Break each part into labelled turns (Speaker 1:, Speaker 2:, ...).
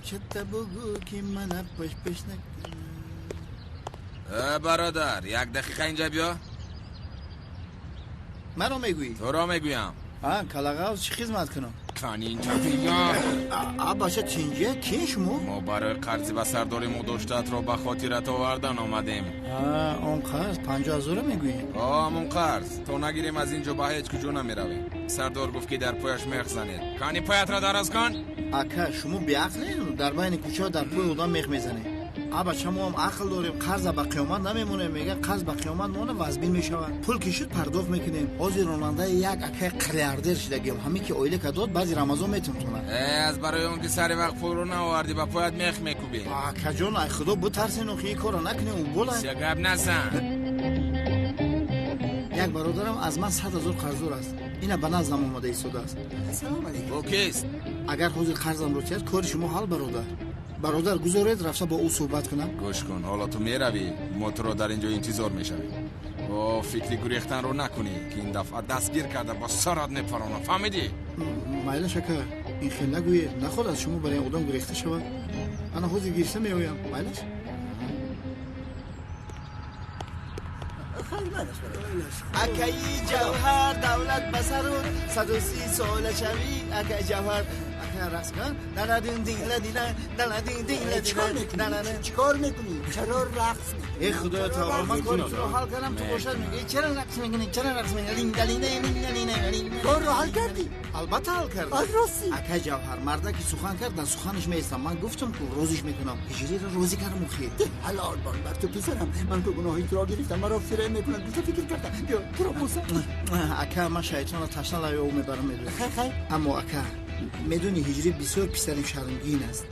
Speaker 1: چته بگو که من پش نکنم.
Speaker 2: برادر یک دقیقه اینجا بیا.
Speaker 1: من رو میگویی؟
Speaker 2: تو را میگویم.
Speaker 1: کلاغاز چی خدمت کنم؟
Speaker 2: کانی اینجا بیا.
Speaker 1: باشه چینجه کی شما؟
Speaker 2: ما برای قرضی و سرداری مداشتت را به خاطرت آوردن آمدیم.
Speaker 1: اون قرض 50,000 میگویی؟
Speaker 2: همون قرض تو نگیریم از اینجا به هیچ کجا نمیرویم. سردار گفت که در پایش میخ زنید. کانی پایت را دراز کن.
Speaker 1: اکا شما بیعقلین؟ در بین کوچه در پای آدم میخ میزنید. بچه ما هم عقل داریم. قرض به قیامت نمیمونه. میگه قرض به قیامت مونه وزبین میشود. پول کشید پرداخت میکنیم. حاضر راننده یک اکای قلیاردر شدگیم. همین که اویله که داد بعضی رمضان میتونتونه.
Speaker 2: از برای اون که سری وقت پول رو نآوردی با پایت میخ میکوبی.
Speaker 1: اکا جان ای خدا بترسین و خیلی کارو نکنیم و بوله.
Speaker 2: سگب نزن.
Speaker 1: یک برادرم از من 100,000 قرضدار است. اینا به نظم اومده ایستاده است.
Speaker 3: سلام علیکم.
Speaker 2: اوکیست.
Speaker 1: اگر حاضر قرضم رو کرد کار شما حل برادر گذارید رفته با او صحبت کنم.
Speaker 2: گوش کن حالا تو میروی ما تو رو در اینجا انتظار میشویم. فکری گریختن رو نکنی که این دفعه دستگیر کرده با سرت میپرانم. فهمیدی؟
Speaker 1: مایل شکر این خیلی نگویید. نخواد از شما برای آدم گریخته شود. انا حوض گیرسته میویم. مایلش اکای جوهر دولت بسرون 130 سال شوی اکای جوهر اکای رقص کن دلدین دیل دیل دلدین دیل دیل.
Speaker 3: چیکار میکنی؟ چرا رقص میکنی؟
Speaker 1: ای خدا تعالی من کاری تو حل کردم تو باشد میگی چرا رقص میکنی؟ چرا رقص میکنی؟ دلینه
Speaker 3: کار رو حل کردی؟
Speaker 1: البته حل کردم.
Speaker 3: از راستی
Speaker 1: اکای جوهر مرده که سخن کرد در سخنش میستم. من گفتم که روزش میکنم هجری را روزی کردم خیر
Speaker 3: حلال بان بر تو پسرم. من تو گناهی تو را گرفتم مرا فره میکنم. تو فکر کردم بیا تو را بوسم.
Speaker 1: اکا من شیطان تشنه لای او میبرم میدونم. اما اکا میدونی هجری بسیار پسر شرمگین است.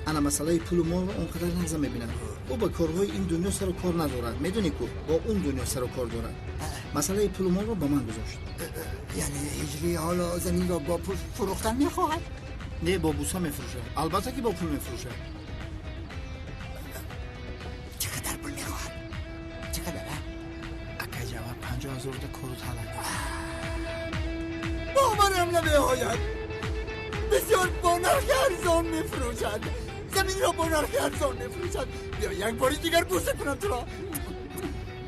Speaker 1: انا مسئله پول و مال اونقدر نظر میبینم. او با کارهای این دنیا سر و کار ندارد. میدونی که با اون دنیا سر و کار دارد. مسئله پول و مال رو با من گذاشت.
Speaker 3: یعنی هجری حالا زمین را با پول فروختن میخواهد؟
Speaker 1: نه با بوسا میفروشه. البته که با پول میفروشه.
Speaker 3: چقدر پول میخواهد؟ چقدر؟
Speaker 1: اکا جواب 50,000 تا کارو طلب.
Speaker 3: باورم نمیآید. بسیار با نرخ ارزان میفروشد. زمین را با نرخ ارزان میفروشد. بیا یک باری دیگر بوسه کنم تو را.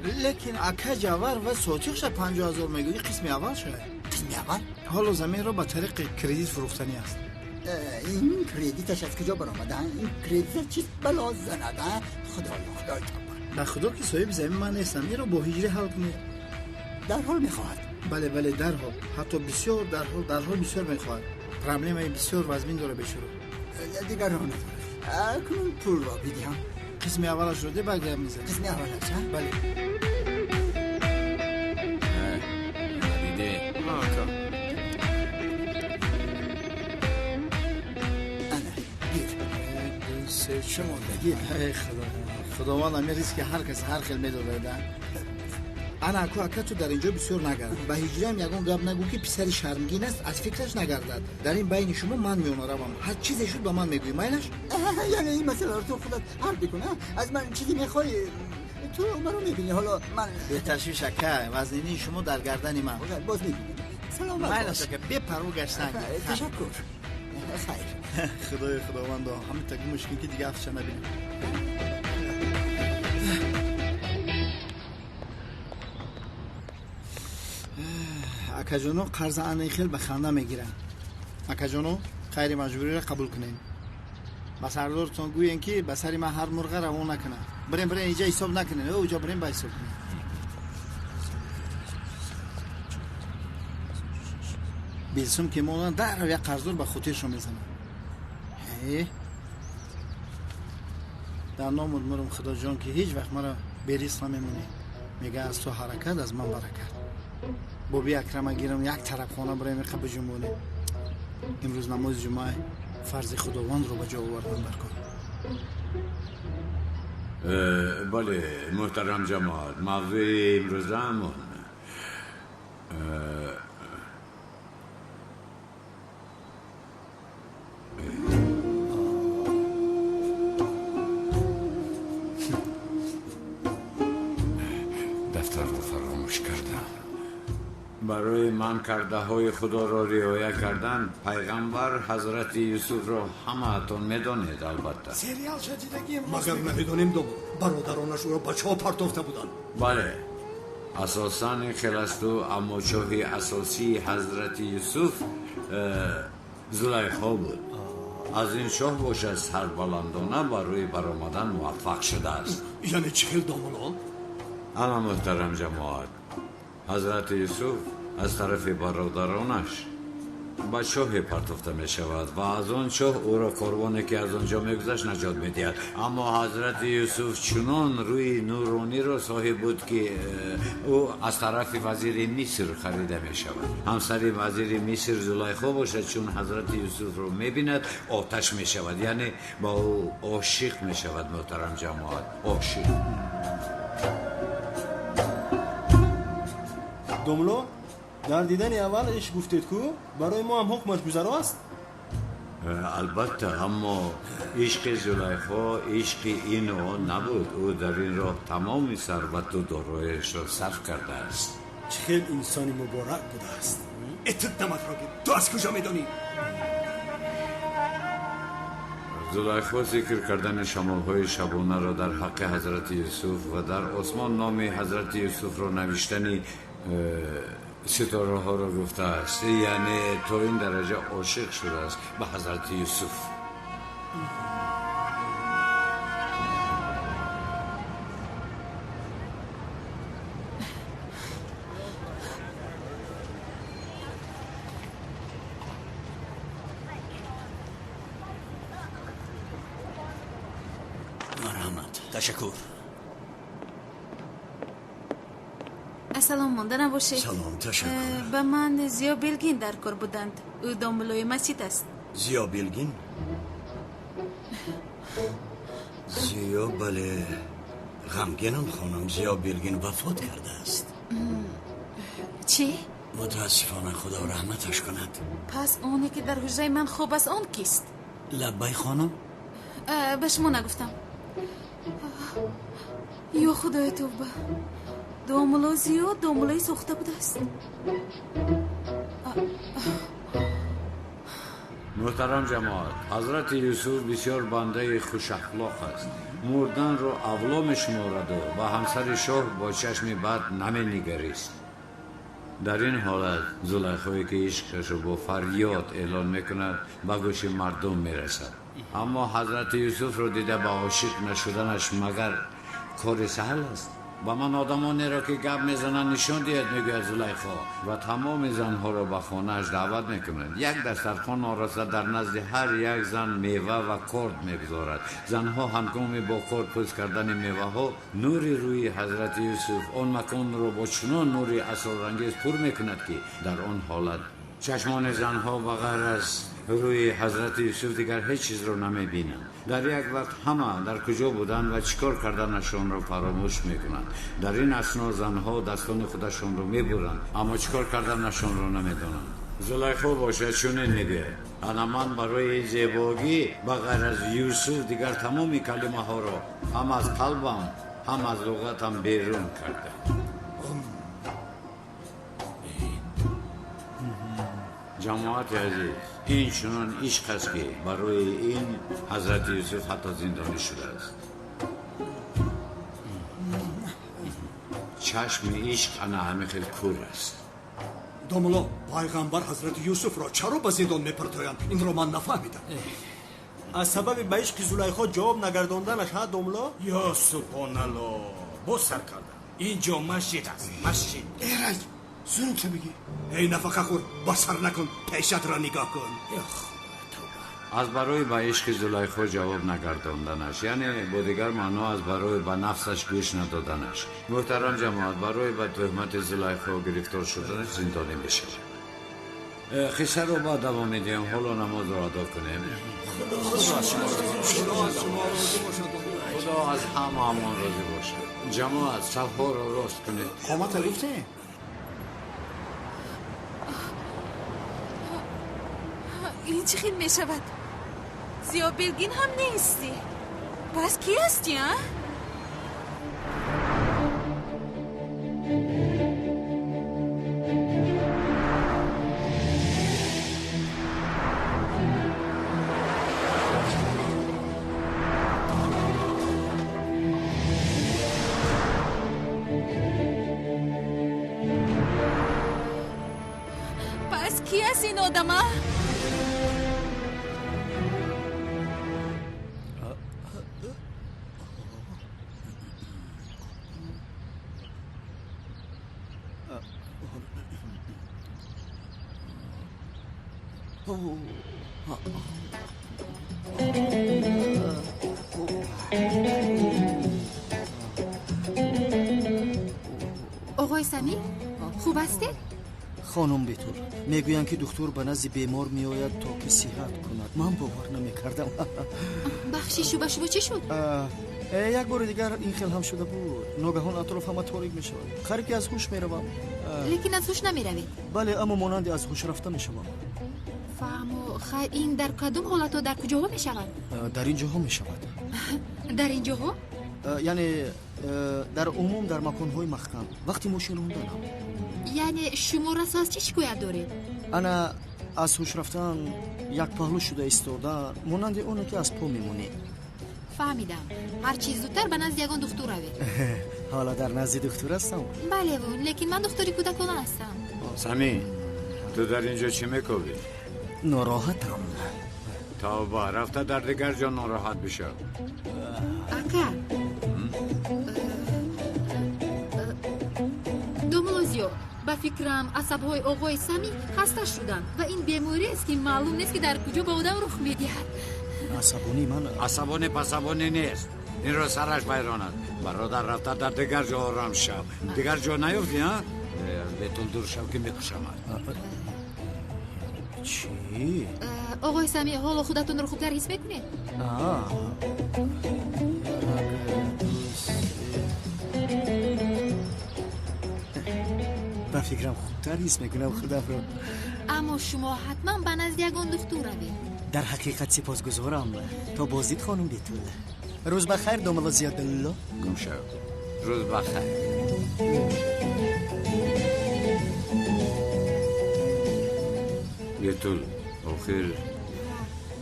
Speaker 1: لیکن اکا جوار و سوچخش 50,000 میگویی قسم اول شد.
Speaker 3: قسم اول؟
Speaker 1: حالا زمین را به طریق کردیت فروختنی است.
Speaker 3: این کردیتش از کجا برآمده؟ این کردیت چیست بلا زنده؟ خدای
Speaker 1: به خدا که صاحب زمین من نیستم. این را با هجری حل کنید.
Speaker 3: در حال میخواهد؟
Speaker 1: بله در حال. حتی بسیار در حال بسیار میخواهد. پرابلم بسیار وزمین داره بشورو.
Speaker 3: دیگر راه ندارد. کنون پول را بدیم.
Speaker 1: قسم اولش رو ده بگم میزنی.
Speaker 3: قسم اولش ها؟
Speaker 1: بله.
Speaker 2: دیده
Speaker 1: آکا
Speaker 3: انا گیر.
Speaker 1: سه شما بگیر. ای خداوند امیریست که هر کس هر خیل میداره ده. انا اکا تو در اینجا بسیار نگرد. به هجری هم یگان گپ نگو که پسر شرمگین است از فکرش نگردد. در این بین شما من میونارم. هر چیزی شد به من میگوی. مایلش؟
Speaker 3: یعنی این مسئله رو تو خودت حل بکنه. از من چیزی میخوای؟ تو منو میبینی حالا من
Speaker 1: به تشویش اکا وزنینی شما در گردن من.
Speaker 3: باز میبینی. سلام
Speaker 1: مایلش اکا بپرو گشتن.
Speaker 3: تشکر. خیر.
Speaker 1: خداوند همین تگو مشکل که دیگه افشا نبینیم. اکا جانو قرض انای خیل به خنده میگیرن. اکا جانو خیر مجبوری را قبول کنین. با سردارتون گوین که به سری من هر مرغه روان نکنه. بریم اینجا حساب نکنین. اوجا بریم با حساب کنین. بیلسوم که مولان در رو یک قرضدار به خودش رو میزنه. در نام مرم خدا جان که هیچ وقت مرا بریس نمیمونه. میگه از تو حرکت از من برکت. بابی اکرم گیرم یک طرف خانه برای میخواه بجنبونه. امروز نماز جمعه فرض خداوند رو به جا آوردن برکن.
Speaker 4: بله محترم جماعت موضوع امروز همون دفتر رو فراموش کردم. برای من کرده های خدا را رعایت کردن پیغمبر حضرت یوسف را همه‌تون میدانید. البته
Speaker 3: سریال چه دیدگی
Speaker 5: مگر نمیدونیم دوم برادرانش او را به چاه پرتافته بودند؟
Speaker 4: بله، اساساً خلستو اما چاه اساسی حضرت یوسف زلیخا بود. از این چاه باشد سربلندانه برای برآمدن موفق شده است.
Speaker 5: یعنی چهل دوملان؟
Speaker 4: اما محترم جماعت، حضرت یوسف از طرف برادرانش به چاه پرتافته می شود و از آن چاه او را کاروانی که از آنجا می گذشت نجات می دهد. اما حضرت یوسف چنان روی نورانی را صاحب بود که او از طرف وزیر مصر خریده می شود. همسر وزیر مصر زلیخا باشد، چون حضرت یوسف را می بیند آتش می شود، یعنی با او عاشق می شود. محترم جماعت، عاشق.
Speaker 6: دوملو در دیدن اول عشق گفتید که برای ما هم حکمش گذرا است.
Speaker 4: البته، اما عشق زلیخا عشق اینو نبود. او در این راه تمام ثروت و دارایی‌اش را صرف کرده است.
Speaker 5: چهل انسانی مبارک بوده است. اتدامت را تو از کجا میدانی؟
Speaker 4: زلیخا ذکر کردن شمال‌های شبانه را در حق حضرت یوسف و در آسمان نام حضرت یوسف را نوشتنی ستاره ها را گفته است. یعنی تا این درجه عاشق شده است به حضرت یوسف.
Speaker 5: مرحمت. تشکر.
Speaker 7: سلام مانده نباشه.
Speaker 5: سلام، تشکر.
Speaker 7: به من زیا بیلگین در کار بودند. او داملوی مسجد است.
Speaker 5: زیا بیلگین؟ زیا، بله. غمگینم خانم، زیا بیلگین وفات کرده است.
Speaker 7: چی؟
Speaker 5: متاسفانه خدا رحمتش کند.
Speaker 7: پس اونی که در حجره من خوب است آن کیست؟
Speaker 5: لبای خانم؟
Speaker 7: به شما نگفتم. یا خدای توبه، داملو زیا داملوی سوخته بوده است.
Speaker 4: محترم جماعت، حضرت یوسف بسیار بنده خوش اخلاق است. مردن را اولا می شمارد و همسر شاه با چشم بد نمی نگریست. در این حالت زلیخایی که عشقش را با فریاد اعلان میکند به گوش مردم میرسد. اما حضرت یوسف را دیده به عاشق نشدنش مگر کار سهل است؟ با من آدمانی را که گپ میزنن نشان دهد میگوید زلیخا و تمام زنها را به خانهاش دعوت میکنند. یک دسترخوان آراسته در نزد هر یک زن میوه و کرد میگذارد. زنها هنگام با کرد پوست کردن میوه ها نور روی حضرت یوسف آن مکان را با چنان نوری اسرارانگیز پر میکند که در آن حالت چشمان زنها بغیر از روی حضرت یوسف دیگر هیچ چیز را نمیبینند. در یک وقت همه در کجا بودند و چیکار کردنشان را فراموش میکنند. در این اثنا زنها دستان خودشان را میبرند اما چیکار کردنشان را نمیدانند. زلیخا باشد چنین میگه: انا من برای زیبایی بغیر از یوسف دیگر تمامی کلمه ها را هم از قلبم هم از لغتم بیرون کرده. جماعت عزیز، این چنان عشق است که برای این حضرت یوسف حتی زندانی شده است. چشم عشق انا همه خیلی کور است.
Speaker 5: دوملا، پیغمبر حضرت یوسف را چرا به زندان میپرتایند؟ این را من نفهمیدم.
Speaker 6: از سبب به عشق زلیخا جواب نگرداندنش ها دوملا؟
Speaker 8: یا سبحان الله، با سر کردم. اینجا مسجد است، مسجد.
Speaker 3: ایرج، زنم چه بگی؟
Speaker 5: ای نفقه خور، بسر نکن، پیشت را نگاه کن.
Speaker 4: از برای به عشق زلیخا جواب نگرداندنش، یعنی با دیگر معنا از برای به نفسش گوش ندادنش. محترم جماعت، برای به تهمت زلیخا گرفتار شدنش زندانی میشه. قصه رو با دوام میدیم. حالا نماز رو ادا کنیم. خدا از همه امان راضی باشه. جماعت صفها رو راست کنید.
Speaker 3: قامت گفته؟
Speaker 7: این چی خیلی می شود؟ زیا بیلگین هم نیستی. پس کی هستی ها؟ کی است این آدمه؟
Speaker 9: آقای سمی خوب هستی؟
Speaker 1: خانم بطور میگویند که دکتر به نزد بیمار میآید تا که صحت کند. من باور نمیکردم.
Speaker 9: بخشی شما چی شد؟
Speaker 1: یک بار دیگر این خیل هم شده بود. ناگهان اطراف همه تاریک می شود. خریکی از هوش می روم.
Speaker 9: لیکن از هوش نمی روید؟
Speaker 1: بله اما مانند از هوش رفته می شوم.
Speaker 9: فهمو این در کدوم حالت و در کجاها می شود؟
Speaker 1: در این جاها می شود.
Speaker 9: در این جاها؟
Speaker 1: یعنی در عموم در مکانهای محکم وقتی ماشین راندنم.
Speaker 9: یعنی شما را از چی شکایت دارید؟
Speaker 1: انا از هوش رفتن یک پهلو شده ایستادن مانند اونه که از پا میمونی.
Speaker 9: فهمیدم. هر چیز زودتر به نزد یگان دکتر روید.
Speaker 1: حالا در نزد دکتر هستم؟
Speaker 9: بله وون، لیکن من دکتری کودکانه هستم.
Speaker 4: سمی تو در اینجا چی میکنی؟
Speaker 1: ناراحتم.
Speaker 4: تا با رفته در دیگر جا ناراحت بشه.
Speaker 9: اکا دوموزیو با فکرم عصبهای آقای سمی خسته شدن و این بیماری است که معلوم نیست که در کجا به آدم رخ میدهد.
Speaker 1: عصبانی من
Speaker 4: عصبانی پسبانی نیست. این رو سرش بیراند. برادر رفته در دیگر جا آرام شو. دیگر جا نیفتی ها؟ بهتون دور شو که میکشم.
Speaker 1: چی؟
Speaker 9: آقای سمی حالا خودتون رو خوبتر حس میکنید؟
Speaker 1: با فکرم خوبتر حس میکنم خودم رو.
Speaker 9: اما شما حتما به نزد یگان دکتر روید.
Speaker 1: در حقیقت سپاسگزارم. تا بازدید خانم بیتول. روز بخیر دوملا زیاد الله.
Speaker 4: گم شو. روز بخیر. بیتول آخر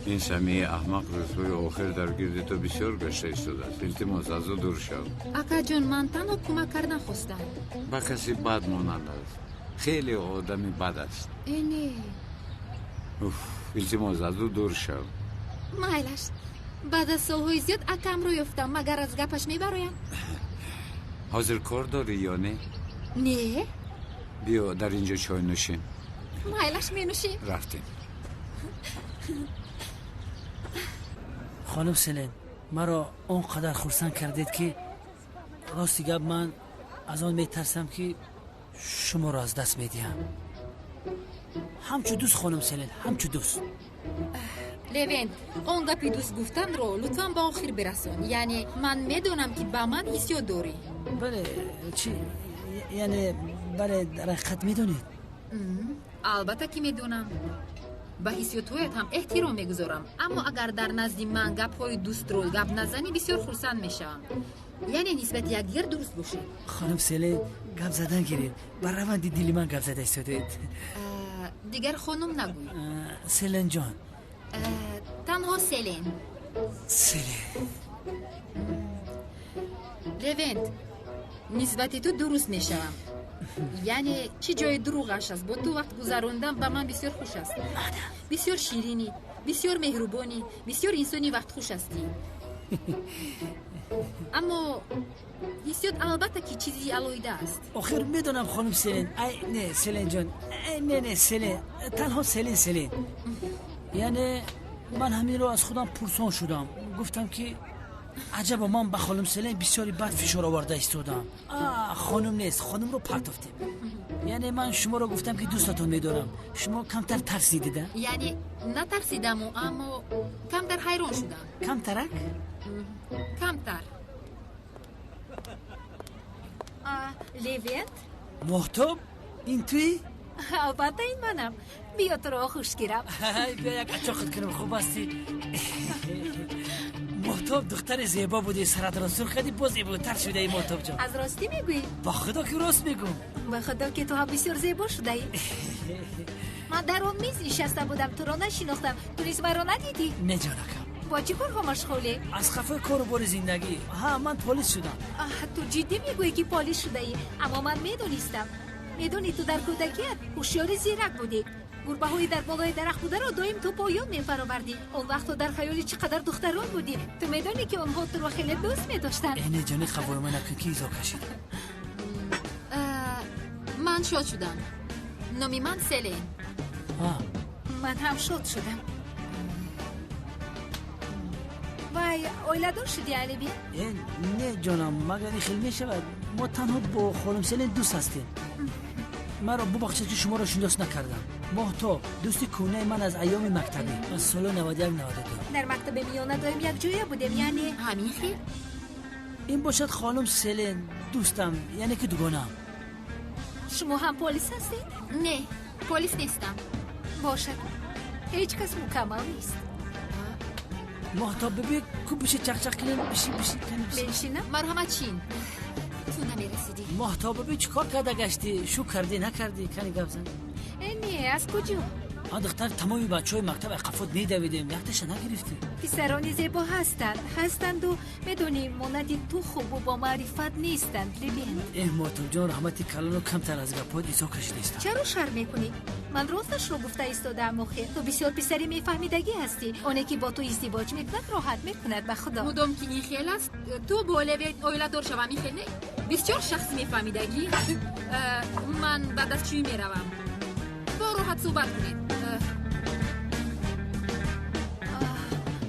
Speaker 4: این سمی احمق روزهای آخر در گرد تو بسیار گشته ایستاده است. التماس از او دور شو.
Speaker 9: اکا جان من تنها کمک کردن خواستم.
Speaker 4: با کسی بد مانند است. خیلی آدمی بد است.
Speaker 9: اینه
Speaker 4: التماس از او دور شو.
Speaker 9: مایلش بعد از سالهای زیاد اکم رو یفتم مگر از گپش میبرایم.
Speaker 4: حاضر کار داری یا نه؟
Speaker 9: نه
Speaker 4: بیا در اینجا چای نوشیم.
Speaker 9: مایلش می نوشیم.
Speaker 4: رفتیم.
Speaker 10: خانم سلین مرا اونقدر خرسند کردید که راستی گپ من از آن میترسم که شما را از دست میدیم. همچو دوست خانم سلین همچو دوست.
Speaker 9: لوین اون گپی دوست گفتن رو لطفا با آخر برسون. یعنی من میدونم که با من حسیات داری.
Speaker 10: بله چی؟ یعنی بله در حقیقت میدونید؟
Speaker 9: البته که میدونم. به حسیاتویت هم احترام میگذارم. اما اگر در نزد من گپ های دوست رو گپ نزنی بسیار خرسند میشم. یعنی نسبت یکدیگر درست باشه.
Speaker 10: خانم سلین گپ زدن گیرید. بر روند دلی من گپ زده ایستادید.
Speaker 9: دیگر خانم نگوی.
Speaker 10: سلین جان.
Speaker 9: تنها سلین.
Speaker 10: سلین.
Speaker 9: لوین نسبت تو درست میشم. یعنی چی جای دروغش است. با تو وقت گذراندم به من بسیار خوش است. بسیار شیرینی، بسیار مهربانی، بسیار انسانی وقت خوش هستی. اما حسیات البته که چیزی علایده است.
Speaker 10: آخر میدونم خانم سلین. نه سلین جان. نه سلین. تنها سلین. یعنی من همین رو از خودم پرسان شدم. گفتم که عجبا من به خانم سلین بسیاری بد فشار آورده ایستادم. خانم نیست، خانم رو پرتافتیم. یعنی من شما رو گفتم که دوستتون میدارم. شما کمتر ترسیدید؟
Speaker 9: یعنی نترسیدم اما کمتر حیران شدم.
Speaker 10: کمترک؟
Speaker 9: کمتر. لیوینت؟
Speaker 10: محتاب؟ این توی؟
Speaker 9: البته این منم. بیا تو رو خوش گیرم.
Speaker 10: بیا یک اچا خود کنم خوب هستی. محتاب دختر زیبا بودی سرت را سرخ کردی باز زیباتر شده ای محتاب جان.
Speaker 9: از راستی میگویی؟
Speaker 10: با خدا که راست میگم.
Speaker 9: با خدا که تو هم بسیار زیبا شده ای. من در اون میز نشسته بودم تو را نشناختم. تو نیز مرا ندیدی؟
Speaker 10: نه جانکم.
Speaker 9: با چی کار مشغولی؟
Speaker 10: از خفه کار و بار زندگی. من پلیس شدم.
Speaker 9: تو جدی میگویی که پلیس شده ای؟ اما من میدونستم. میدونی تو در کودکیت هوشیار زیرک بودی. گربه های در بالای درخت بوده رو دایم تو پایان میفرآوردی. اون وقت تو در خیالی چقدر دختران بودی. تو میدانی که اونها تو رو خیلی دوست می‌داشتن.
Speaker 10: اینه جانی خبر من کی ایزا کشید.
Speaker 9: من شاد شدم. نامی من سلین. من هم شاد شدم. وای اولادور شدی علی بی؟
Speaker 10: نه جانم مگر خیلی میشود. ما تنها با خانم سلین دوست هستیم. مرا ببخشید که شما را شناس نکردم. ماهتاب دوستی کونه من از ایام مکتبی از سال 91 92.
Speaker 9: در مکتب میانه دایم یک جایی بودیم یعنی همین خیر.
Speaker 10: این باشد خانم سلین دوستم یعنی که دوگانم.
Speaker 9: شما هم پلیس هستید؟ نه پلیس نیستم. باشد هیچ کس مکمل نیست.
Speaker 10: ماهتاب ببین کو بشه چخ کنیم بشی
Speaker 9: بنشینم مرحمت چین تو نمیرسیدی.
Speaker 10: ماهتاب ببین چیکار کرده گشتی شو کردی نکردی کنی گپ زن.
Speaker 9: نه از کجا؟
Speaker 10: دختر تمامی بچهای مکتب اقفات میدویدیم یختش نگرفتی.
Speaker 9: پسرانی زیبا هستند و میدونی مانندی تو خوب و با معرفت نیستند. ببین
Speaker 10: ماهتاب جان رحمتی کلانو کمتر از گپات ایسا کشیده است.
Speaker 9: چرا شرم میکنی؟ من راستش رو گفته ایستادم آخه. تو بسیار پسری میفهمیدگی هستی. اونی که با تو ازدواج میکند راحت میکند به خدا.
Speaker 7: مدام که این خیل است تو بوله اولادور شوم این خیلی بسیار شخص میفهمیدگی. من بعد از چی میروم؟ با راحت صحبت کنید.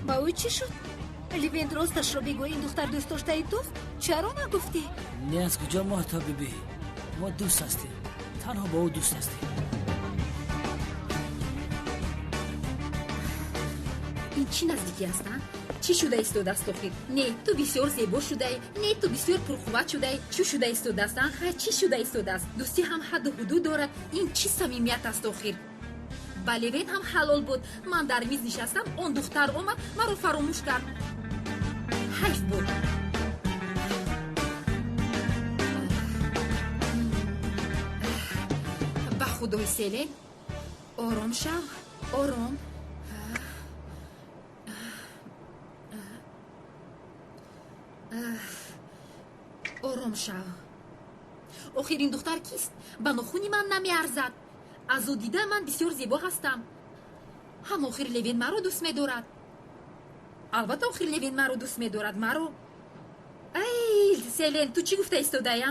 Speaker 9: با او چی شد؟ لیوین راستش رو بگو این دختر دوست داشته ای تو؟ چرا نگفتی؟
Speaker 10: نه از کجا ماهتاب ببی ما دوست هستیم تنها با او دوست هستیم.
Speaker 7: این چی نزدیکی هستن؟ چی شده ایستاده است آخر؟ نه تو بسیار زیبا شده ای. نه تو بسیار پرقوت شده ای. چی شده ایستاده است؟ چی شده ایستاده است؟ دوستی هم حد و حدود دارد. این چی صمیمیت است آخر؟ بلیوین هم حلال بود. من در میز نشستم اون دختر اومد مرا فراموش کرد. حیف بود. به خدای سلین آرام شو آرام. آرام شو. آخر این دختر کیست؟ به نخونی من نمیارزد. از او دیده من بسیار زیبا هستم. هم آخر لیوین مرا دوست می‌دارد. البته آخر لیوین مرا دوست می‌دارد. مرا ای سلین تو چی گفته ایستاده ای؟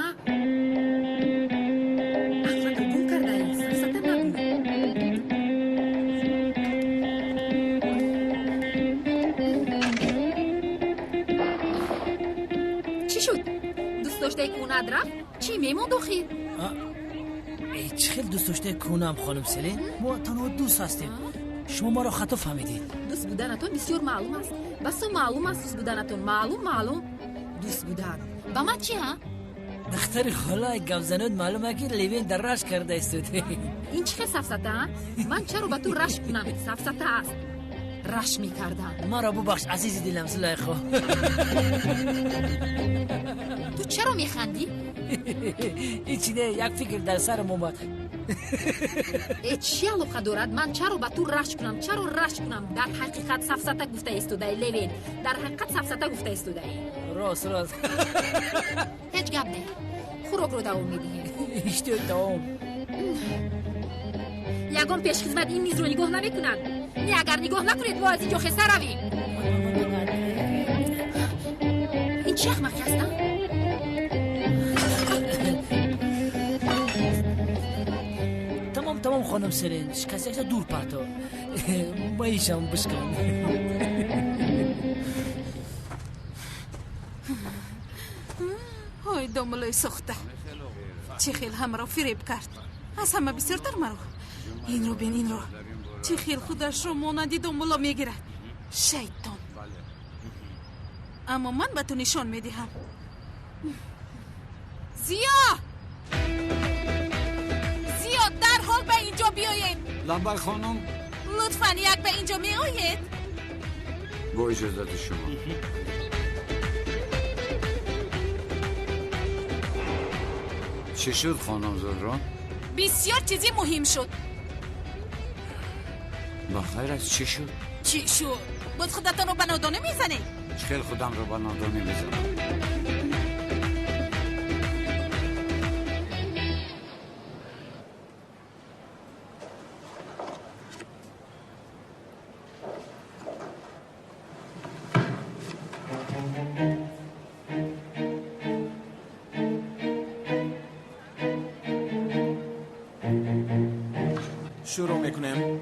Speaker 7: اخلاق رو گم کرده ای. سرسته نبود. چی شد؟ دوست داشته ای که ندرم؟ چی میموند آخر؟
Speaker 10: چه خیلی دوست داشته کنم خانم سلین. ما تنها دوست هستیم. شما ما را خطا فهمیدید.
Speaker 7: دوست بودنتون بسیار معلوم است. بس معلوم است دوست بودنتون. معلوم دوست بودن. با ما چی ها؟
Speaker 10: دختر خالای گوزنود معلومه که لیوین در رش کرده استوده.
Speaker 7: این چه سفسته ها؟ من چرا با تو رش کنم؟ سفسته است. رش میکردم.
Speaker 10: ما را ببخش عزیز دلم زلیخا.
Speaker 7: تو چرا میخندی؟
Speaker 10: هیچی نه یک فکر در سرم اومد.
Speaker 7: چی علاقه دارد من چرا با تو رش کنم؟ چرا رش کنم؟ در حقیقت سفسته گفته ایستاده لیوین. در حقیقت سفسته گفته ایستاده.
Speaker 10: راست
Speaker 7: هیچ گپ نه. خوراک رو دوام میدی.
Speaker 10: اشتیاق دوام.
Speaker 7: یگان پیش خدمت این میز رو نگاه نمیکنن. نه اگر نگاه نکنید ما از اینجا خسته رویم. این چه احمقی هستن؟
Speaker 10: تمام خانم سلین کسی اکتا دور پرتا ما ایشم بشکن.
Speaker 11: های دنبالای سخته چه خیل همه را فریب کرد. از همه بسیارتر مرا. این رو بین این رو چه خیل خودش رو مانندی دنبالا میگیرد. شیطان. اما من به تو نشان میدهم. زیا در حال به اینجا بیایید.
Speaker 4: لبای خانم
Speaker 11: لطفاً یک به اینجا می آیید.
Speaker 4: با اجازت شما. چی شد خانم زهرا؟
Speaker 11: بسیار چیزی مهم شد.
Speaker 4: بخیر از چی شد؟
Speaker 11: چی شد؟ باز خودتان رو به نادانه میزنید؟
Speaker 4: خیلی خودم رو به نادانه میزنم.
Speaker 2: شروع میکنیم.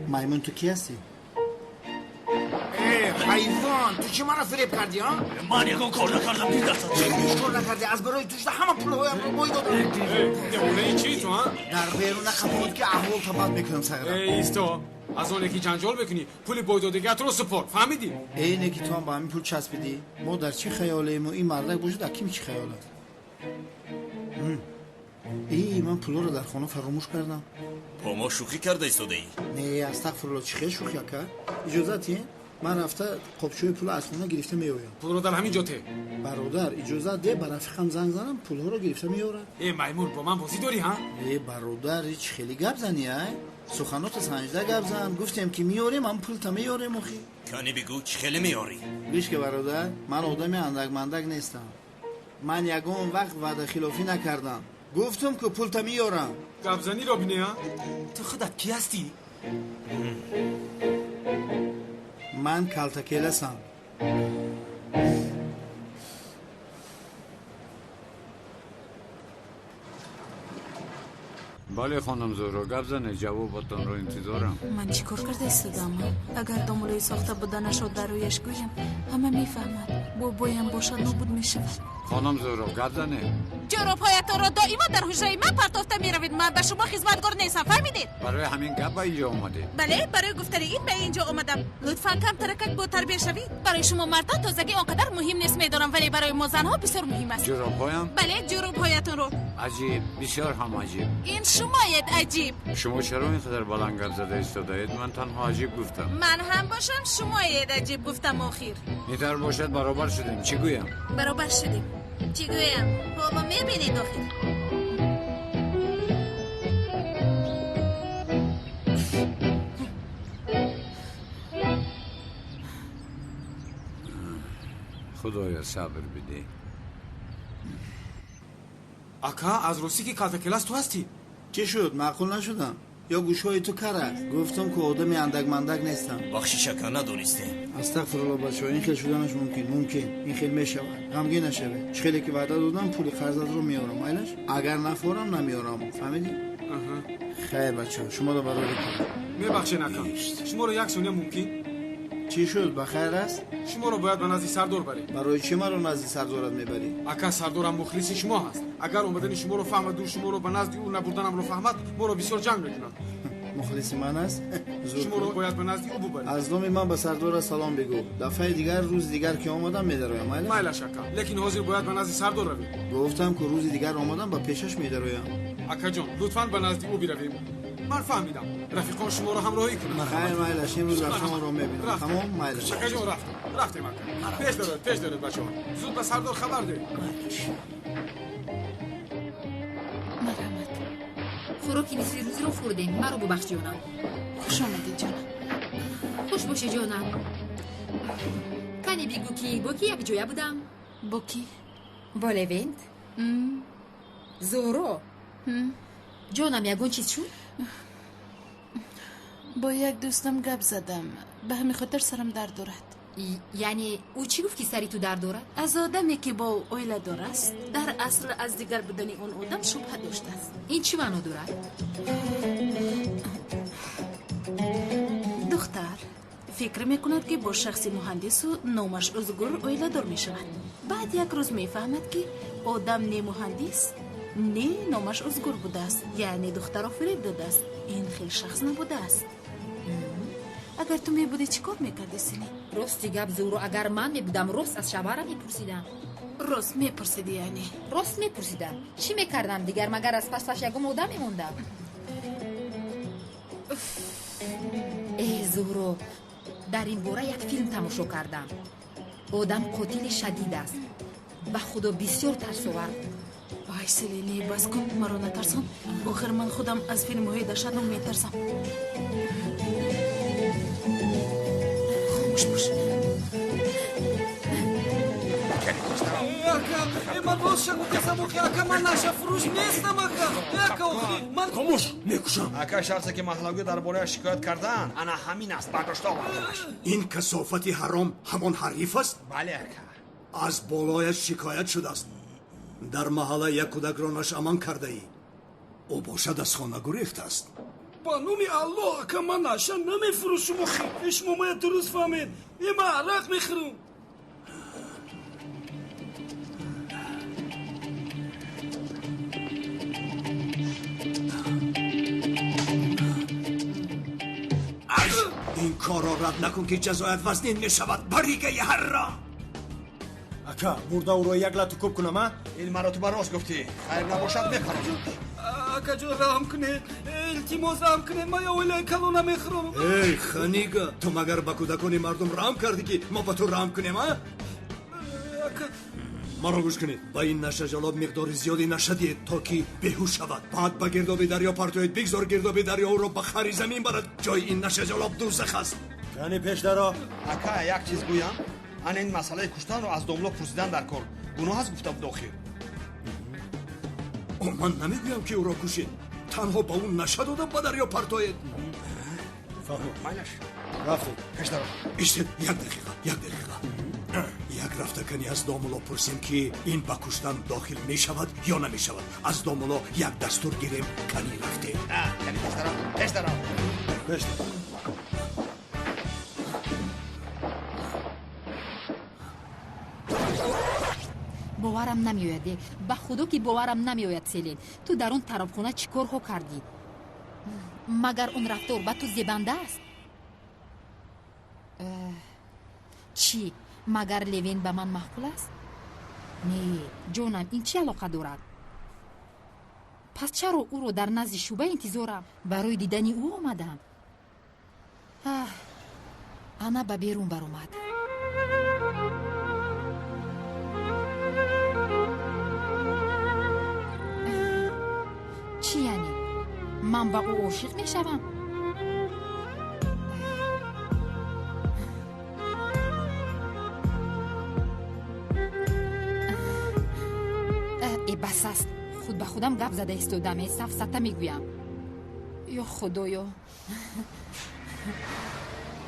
Speaker 1: مایمون تو کی هستی؟
Speaker 3: حیوان تو چی من را فریب کردی ها؟
Speaker 8: من یکم کار نکردم دیر دستم
Speaker 3: چی کار نکردی؟ از برای توش همه پول هایم رو بایی دادم
Speaker 12: نمونه چی تو ها؟
Speaker 3: در بیرون خبود که احوال تباد میکنم سگرم
Speaker 12: ایستا از اون یکی جنجال بکنی پول بایدادگیت رو سپار فهمیدی؟
Speaker 1: اینه که تو هم با همین پول چسبیدی؟ ما در چی خیالیم و این مردک باشه در کی چی خیال هست؟ من پول رو در خانه فراموش کردم.
Speaker 8: با ما شوخی کرده ایستاده ای؟
Speaker 1: نه استغفرالله چی خیلی شوخی کرد؟ اجازتی؟ من رفته قبچوی پول از خونه گرفته میآیم.
Speaker 12: پول رو در همین جاته.
Speaker 1: برادر اجازه ده بر رفیقم زنگ زنم پول ها رو گرفته میآورد.
Speaker 12: میمون با من بازی داری ها؟
Speaker 1: برادر هیچ خیلی گپ زنی سخنات سنجده گپ زن گفتم که میاریم هم پول تا میاریم اخی.
Speaker 8: کنی بگو چی خیلی میاری؟
Speaker 1: بیش که برادر من آدمی اندک مندک نیستم. من یگون وقت وعده خلافی نکردم. گفتم که پول تا میارم.
Speaker 12: گپ زنی را بینی ها؟
Speaker 8: تو خودت کی هستی؟
Speaker 1: من کلتکیلسم.
Speaker 4: بله خانم زهرا گپ زنه جوابتان رو انتظارم.
Speaker 11: من چیکار کرده ایستادم؟ اگر دامولای ساخته بودنش رو در رویش گویم همه میفهمد. بابایم باشد نابود میشود.
Speaker 4: خانم زهرا گپ زنه.
Speaker 11: جوراب‌هایتان را دائما در حجره من پرتافته میروید. من به شما خدمتگار نیستم فهمیدید؟
Speaker 4: برای همین گپ به اینجا اومده.
Speaker 11: بله برای گفتن این به اینجا اومدم. لطفاً کم ترکک با تربیت شوید. برای شما مردان تازگی آنقدر مهم نیست میدارم ولی برای ما زنها بسیار مهم است.
Speaker 4: جوراب‌هایم؟
Speaker 11: بله جوراب‌هایتان رو.
Speaker 4: عجیب بسیار هم عجیب.
Speaker 11: این شمایید عجیب.
Speaker 4: شما چرا اینقدر بلند گپ زده ایستاده اید؟ من تنها عجیب گفتم.
Speaker 11: من هم باشم شمایید عجیب گفتم آخر.
Speaker 4: اینطور باشد برابر شدیم. چی گویم؟
Speaker 11: برابر شدیم. چی گویم؟ بابا میبینید آخر.
Speaker 4: خدایا صبر بده.
Speaker 12: اکا از روسی که کلتکیلس تو هستی؟
Speaker 1: چی شد؟ معقول نشدم؟ یا گوشهای تو کر است؟ گفتم که آدمی اندک مندک نیستم.
Speaker 8: بخشی شکر ندونستی؟
Speaker 1: استغفرالله بچه‌ها این خیلی شدنش ممکن این خیلی میشود. غمگین نشوه. خیلی که وعده دادم پول قرضت رو میارم. ایلش اگر نفورم نمیارم. فهمیدی؟ خیر بچه‌ها شما رو برای
Speaker 12: میبخشین اکا شما رو یک ثانیه ممکن؟
Speaker 1: چی شد بخیر است؟
Speaker 12: شما رو باید به نزد سردار بری.
Speaker 1: برای چی من رو نزد سردارت میبری؟
Speaker 12: اکا سردارم مخلص شما هست. اگر اومدن شما رو فهمد و شما رو به نزد او نبردنم رو فهمد ما رو بسیار جنگ میکنند.
Speaker 1: مخلص من است؟
Speaker 12: شما رو باید به نزد او ببری.
Speaker 1: از نام من به سردار سلام بگو. دفعه دیگر روز دیگر که اومدم میدرایم.
Speaker 12: مایلش اکا لیکن حاضر باید به نزد سردار روی.
Speaker 1: گفتم که روز دیگر اومدم با پیشش میدرایم.
Speaker 12: اکا جان لطفاً به نزد او برویم. من فهمیدم رفیقان شما رو همراهی کنن.
Speaker 1: خیر مایلش امروز شما رو میبینم. تمام مایلش.
Speaker 12: اکا جان رفتیم اکا. پیش دارد بچه‌ها. زود به سردار خبر ده.
Speaker 11: مرحمت.
Speaker 7: خوراکی بسیار روزی رو خوردیم. مرا ببخش جانم.
Speaker 11: خوش آمدید جانم.
Speaker 7: خوش باشه جانم. کنی بگو کی با کی یک جویا بودم؟
Speaker 11: با کی؟
Speaker 7: با لوینت؟ زهرا؟ جانم یگون چیز شد؟
Speaker 11: با یک دوستم گپ زدم به همین خاطر سرم درد دارد.
Speaker 9: یعنی او چی گفت که سری تو در دارد؟
Speaker 11: از آدمی که با او اویله دارست در اصل از دیگر بودن اون آدم شبه داشته است.
Speaker 9: این چی معنا دارد؟
Speaker 11: دختر فکر میکند که با شخصی مهندس و نامش ازگور اویله دار میشود. بعد یک روز میفهمد که آدم نه مهندس نه نامش ازگور بوده است، یعنی دختر را فریب داده است. این خیلی شخص نبوده است. اگر تو میبودی چی کار میکردی سیلی؟
Speaker 9: راستی گپ زورو اگر من میبودم راست از شوهرم میپرسیدم.
Speaker 11: راست میپرسیدی یعنی؟
Speaker 9: راست میپرسیدم. چی میکردم دیگر مگر از پسش یکم آدم میموندم؟ ای زورو، در این باره یک فیلم تماشا کردم. آدم قاتل شدید است. به خدا بسیار ترس‌آور.
Speaker 11: وای سلیلی بس کن، مرا نترسان. آخر من خودم از فیلم های دهشتناک میترسم. خاموش باش.
Speaker 12: من باز شد گفتم که من نشه فروش نیستم من
Speaker 3: خاموش میکشم.
Speaker 8: اکا شخصی که محلاگو درباره شکایت کردن انا همین است. برداشت آوردنش.
Speaker 3: این کثافتی حرام همان حریف است؟
Speaker 8: بله اکا.
Speaker 3: از بالایش شکایت شده است. در محله یک کودک را نشامان کرده ای. او باشد از خانه گریخته است.
Speaker 12: با نوم الله که من نشه نمیفروشم و خیلیش ماما درست فهمید. این من عرق میخورم.
Speaker 3: این کار را رد نکن که جزایت وزنین می شود. بریگه هر را
Speaker 6: اکا مرده او را یک لطو کوب کنم.
Speaker 8: این مراتبه راست گفتی. خیر نباشد میخورم.
Speaker 12: اکا جو رحم کنید. التماس رحم کنید. من یا ولی کلو نمیخورم.
Speaker 3: ای خنیگا، تو مگر با کودکان مردم رحم کردی که ما با تو رحم کنیم؟ مرا گوش کنید. با این نشه جلاب مقدار زیادی نشه دید تا که بهوش شود. بعد با گرداب دریا پرتوید. بگذار گرداب دریا او را به خری زمین برد. جای این نشه جلاب دوزخ است.
Speaker 6: یعنی پیش درا.
Speaker 8: اکا یک چیز گویم. انا این مسئله کشتن رو از داملو پرسیدن در کار گناه است گفتم داخل.
Speaker 3: من نمیگویم که او را کشید. تنها با اون نشه داده با دریا پرتوید.
Speaker 6: فهمم.
Speaker 8: مایلش
Speaker 6: رفتید.
Speaker 8: پیش درا.
Speaker 3: ایستید. یک دقیقه. یک رفته کنی از دامولا پرسیم که این با کشتن داخل می شود یا نمی شود. از دامولا یک دستور گیریم کنی رفته.
Speaker 8: کنی پیش درا.
Speaker 9: باورم نمیآید. به خدا که باورم نمیآید سیلین. تو در اون طرفخانه چیکار ها کردی؟ مگر اون رفتار به تو زیبنده است؟ چی؟ مگر لوین به من محکول است؟ نه جانم، این چه علاقه دارد؟ پس چرا او رو در نزد شوبه انتظارم؟ برای دیدن او آمدم. انا به بیرون برآمد. چی یعنی؟ من با او عاشق می شوم؟ بس است. خود به خودم گپ زده ایستادم. سفسطه میگویم. یا خدایا،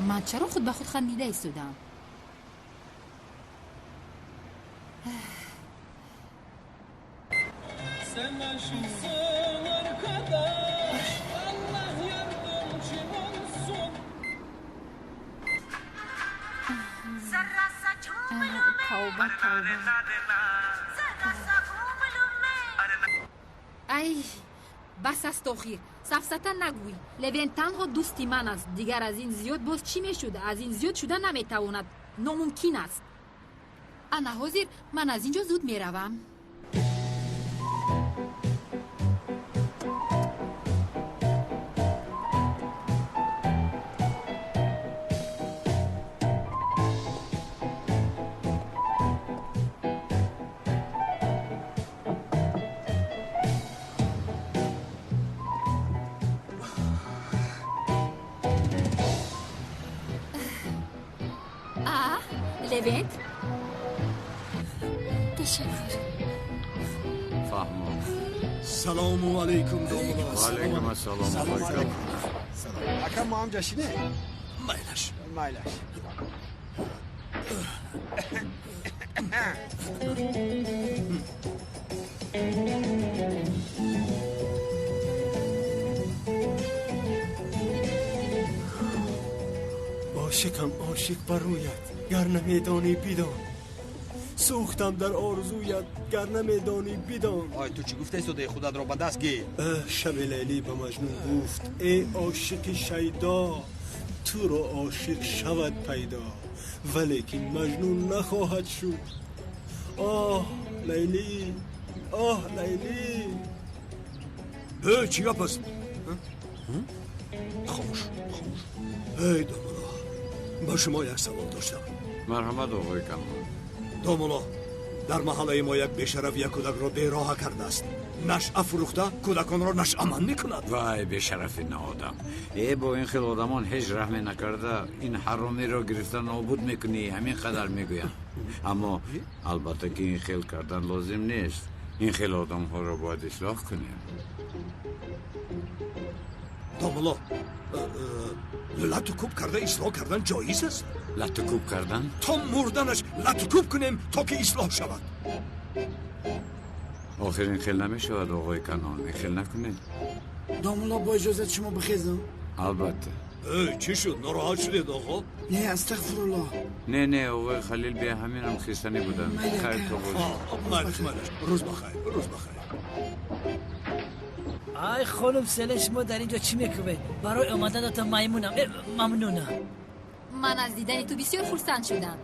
Speaker 9: من چرا خود به خود خندیده ایستادم؟ ای بس است آخیر. سفسطه نگوی. لوین تنها دوستی من است. دیگر از این زیاد باز چی می شده؟ از این زیاد شده نمیتواند. ناممکن است. انا حاضر، من از اینجا زود می روم. لوین تشکر.
Speaker 4: فهمم.
Speaker 3: سلام علیکم دامولا.
Speaker 4: و علیکم السلام.
Speaker 8: اکا ما هم جشینه.
Speaker 3: مایلش.
Speaker 6: عاشقم عاشق برویت گر نمیدانی بدان سوختم در آرزویت گر نمیدانی بدان.
Speaker 8: آی تو چی گفته ایستاده خودت را به دست گیر؟
Speaker 6: شب لیلی به مجنون گفت ای عاشق شیدا تو را عاشق شود پیدا ولیکن مجنون نخواهد شد. آه لیلی آه لیلی.
Speaker 3: چی گپ است؟ خاموش ای دومولا با شما یک سوال داشتم.
Speaker 4: مرحمت آقای کمال.
Speaker 3: دومولا در محله ما یک بیشرف یک کودک را بیراه کرده است. نشعه فروخته کودکان را نشعه‌مند میکند.
Speaker 4: وای بیشرف نادم. ای با این خیل آدمان هیچ رحمی نکرده این حرامی را گرفته نابود میکنی همین قدر میگویم. اما البته که این خیل کردن لازم نیست. این خیل آدم ها را باید اصلاح کنیم.
Speaker 3: دومولا لطوکوب کرده اصلاح کردن جایز است؟
Speaker 4: لطوکوب کردن؟
Speaker 3: تا مردنش لطوکوب کنیم تا که اصلاح شود.
Speaker 4: آخر این خیل نمیشود آقای کنان. این خیل نکنید.
Speaker 1: دامولا با اجازت شما بخیزم.
Speaker 4: البته.
Speaker 3: چی شد؟ ناراحت شدید آقا؟
Speaker 1: نه استغفرالله.
Speaker 4: نه آقای خلیل بیا همین هم خیستنی بودن. خیر تو باش.
Speaker 3: مالش روز بخیر روز بخیر.
Speaker 10: ای خانم سله شما در اینجا چی میکنید؟ برای اومدن تا میمونم. ممنونم.
Speaker 9: من از دیدن تو بسیار خرسند شدم.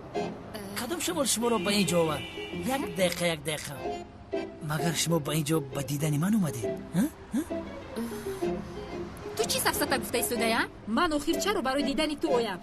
Speaker 10: کدام شما رو به اینجا آورد؟ یک دقیقه مگر شما به اینجا به دیدن من اومدید؟
Speaker 9: تو چی سفسطه گفته ایستاده؟ من آخر چرا برای دیدن تو آیم؟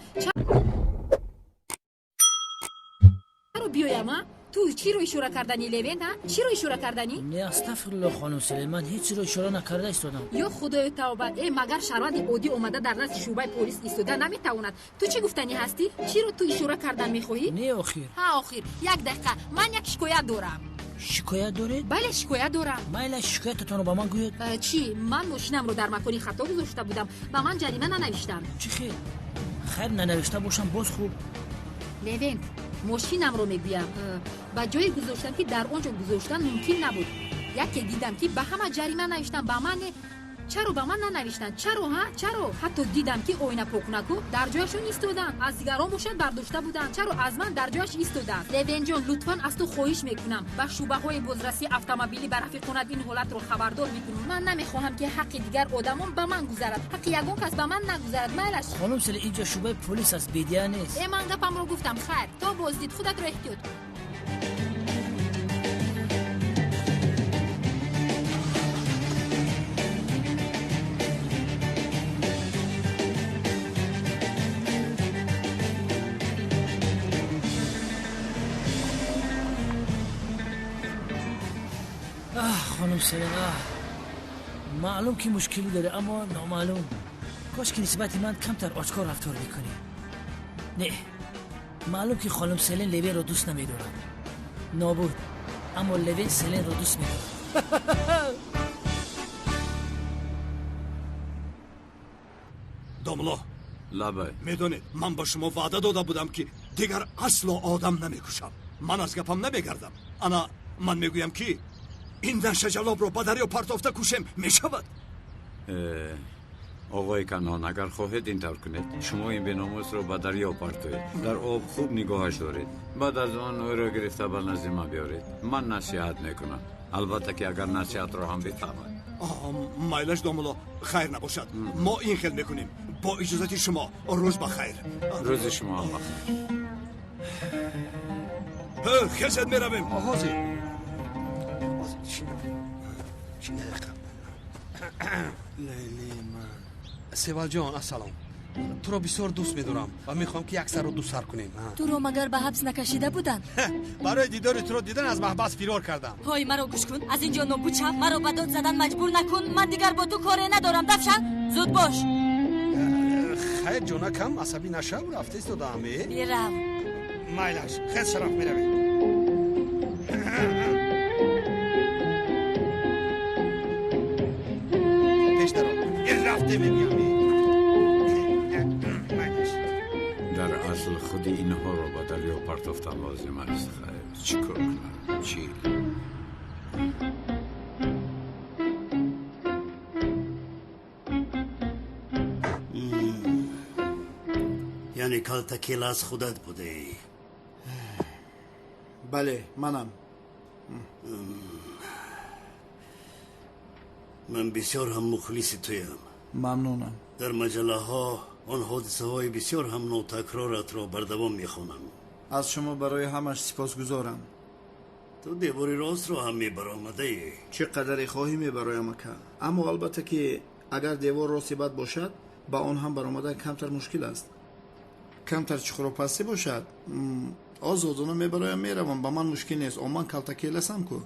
Speaker 9: چرا بیایم؟ تو چی رو اشاره کردنی لوین ها؟ چی رو اشاره کردنی؟
Speaker 10: نه استغفرالله خانم سلیل من هیچ رو اشاره نکرده ایستادم.
Speaker 9: یا خدای توبه مگر شهروند عادی اومده در نزد شعبه پلیس ایستاده نمیتواند. تو چی گفتنی هستی؟ چی رو تو اشاره کردن میخواهی؟
Speaker 10: نه آخر.
Speaker 9: ها آخر یک دقیقه من یک شکایت دارم.
Speaker 10: شکایت دارید؟
Speaker 9: بله شکایت دارم.
Speaker 10: مایل شکایتتون رو با من گوید.
Speaker 9: چی؟ من ماشینم رو در مکانی خطا گذاشته بودم و من جریمه ننوشتم.
Speaker 10: چی خیر ننوشته باشم باز خوب.
Speaker 9: لوین ماشینم رو میگویم با جای گذاشتم که در اونجا گذاشتن ممکن نبود. یکی دیدم که به همه جریمه نوشتن با من. چرا به من ننوشتن؟ چرا حتی دیدم که آینه پاکنکو در جایشون ایستادن. از دیگران باشد برداشته بودن. چرا از من در جایش ایستادن؟ لوین جان لطفاً از تو خواهش میکنم با شعبه های بازرسی اتومبیلی بر رفیقانت این حالت رو خبردار میکنم. من نمیخواهم که حق دیگر آدمان به من گذرد. حق یگان کس به من نگذرد. مالش
Speaker 10: خانم سلی اینجا شعبه پلیس است بیدیا نیست.
Speaker 9: من گپم رو گفتم. خیر تا بازدید خودت رو احتیاط کن.
Speaker 10: خانم سلینا معلوم که مشکلی داره اما نامعلوم. کاش که نسبت من کمتر آشکار رفتار میکنی. نه معلوم که خانم سلین لوین رو دوست نمیدارم. نابود اما لوین سلین رو دوست میدارم.
Speaker 3: دومولا
Speaker 4: لبه
Speaker 3: میدونید من با شما وعده داده بودم که دیگر اصلا آدم نمیکشم. من از گپم نمیگردم. من میگویم که این دشت جلاب رو با دریا پرتافته کشم میشود.
Speaker 4: آقای کنان اگر خواهید این طور کنید شما این بیناموس رو با دریا پرتوید در آب خوب نگاهش دارید بعد از آن او را گرفته به نزد ما بیارید. من نصیحت میکنم البته که اگر نصیحت رو هم بفهمید.
Speaker 3: مایلش دومولا خیر نباشد. ما این خیل میکنیم. با اجازت شما روز بخیر.
Speaker 4: روز شما هم بخیر.
Speaker 3: خیزت میرویم.
Speaker 8: آغازی
Speaker 6: لیلی من
Speaker 8: سیوال جان السلام. تو را بسیار دوست میدارم و میخوام که یک سر رو دوست سر کنیم.
Speaker 13: تو رو مگر به حبس نکشیده بودن؟
Speaker 8: برای دیدار تو رو دیدن از محبس فرار کردم.
Speaker 13: های مرا گوش کن از اینجا نبود شو. مرا به داد زدن مجبور نکن. من دیگر با تو کاری ندارم. دفشن زود باش.
Speaker 8: خیر جانا کم عصبی نشو. رفته است دادم
Speaker 13: بیرم
Speaker 8: مایلش خیلی شرف میروی. پیش درو این رفته میبیامی.
Speaker 4: در اصل خودی اینها رو با لیوپارد افتن لازم است. خیر چی کار کنم؟ چی؟
Speaker 5: یعنی کالتکیل از خودت بوده ای؟
Speaker 1: بله منم.
Speaker 5: من بسیار هم مخلص تویم.
Speaker 1: ممنونم.
Speaker 5: در مجله ها آن حادثه های بسیار هم نو تکرارت را بردوام میخوانم.
Speaker 1: از شما برای همش سپاسگزارم.
Speaker 5: تو دیواری راست را هم میبرآمده ای.
Speaker 1: چقدر خواهی میبرایم که، اما البته که اگر دیوار راستی بد باشد با آن هم برآمدن کمتر مشکل است. کمتر چخروپسی باشد آزادانه میبرایم میروم، با من مشکل نیست. من کالتکیل هستم کو.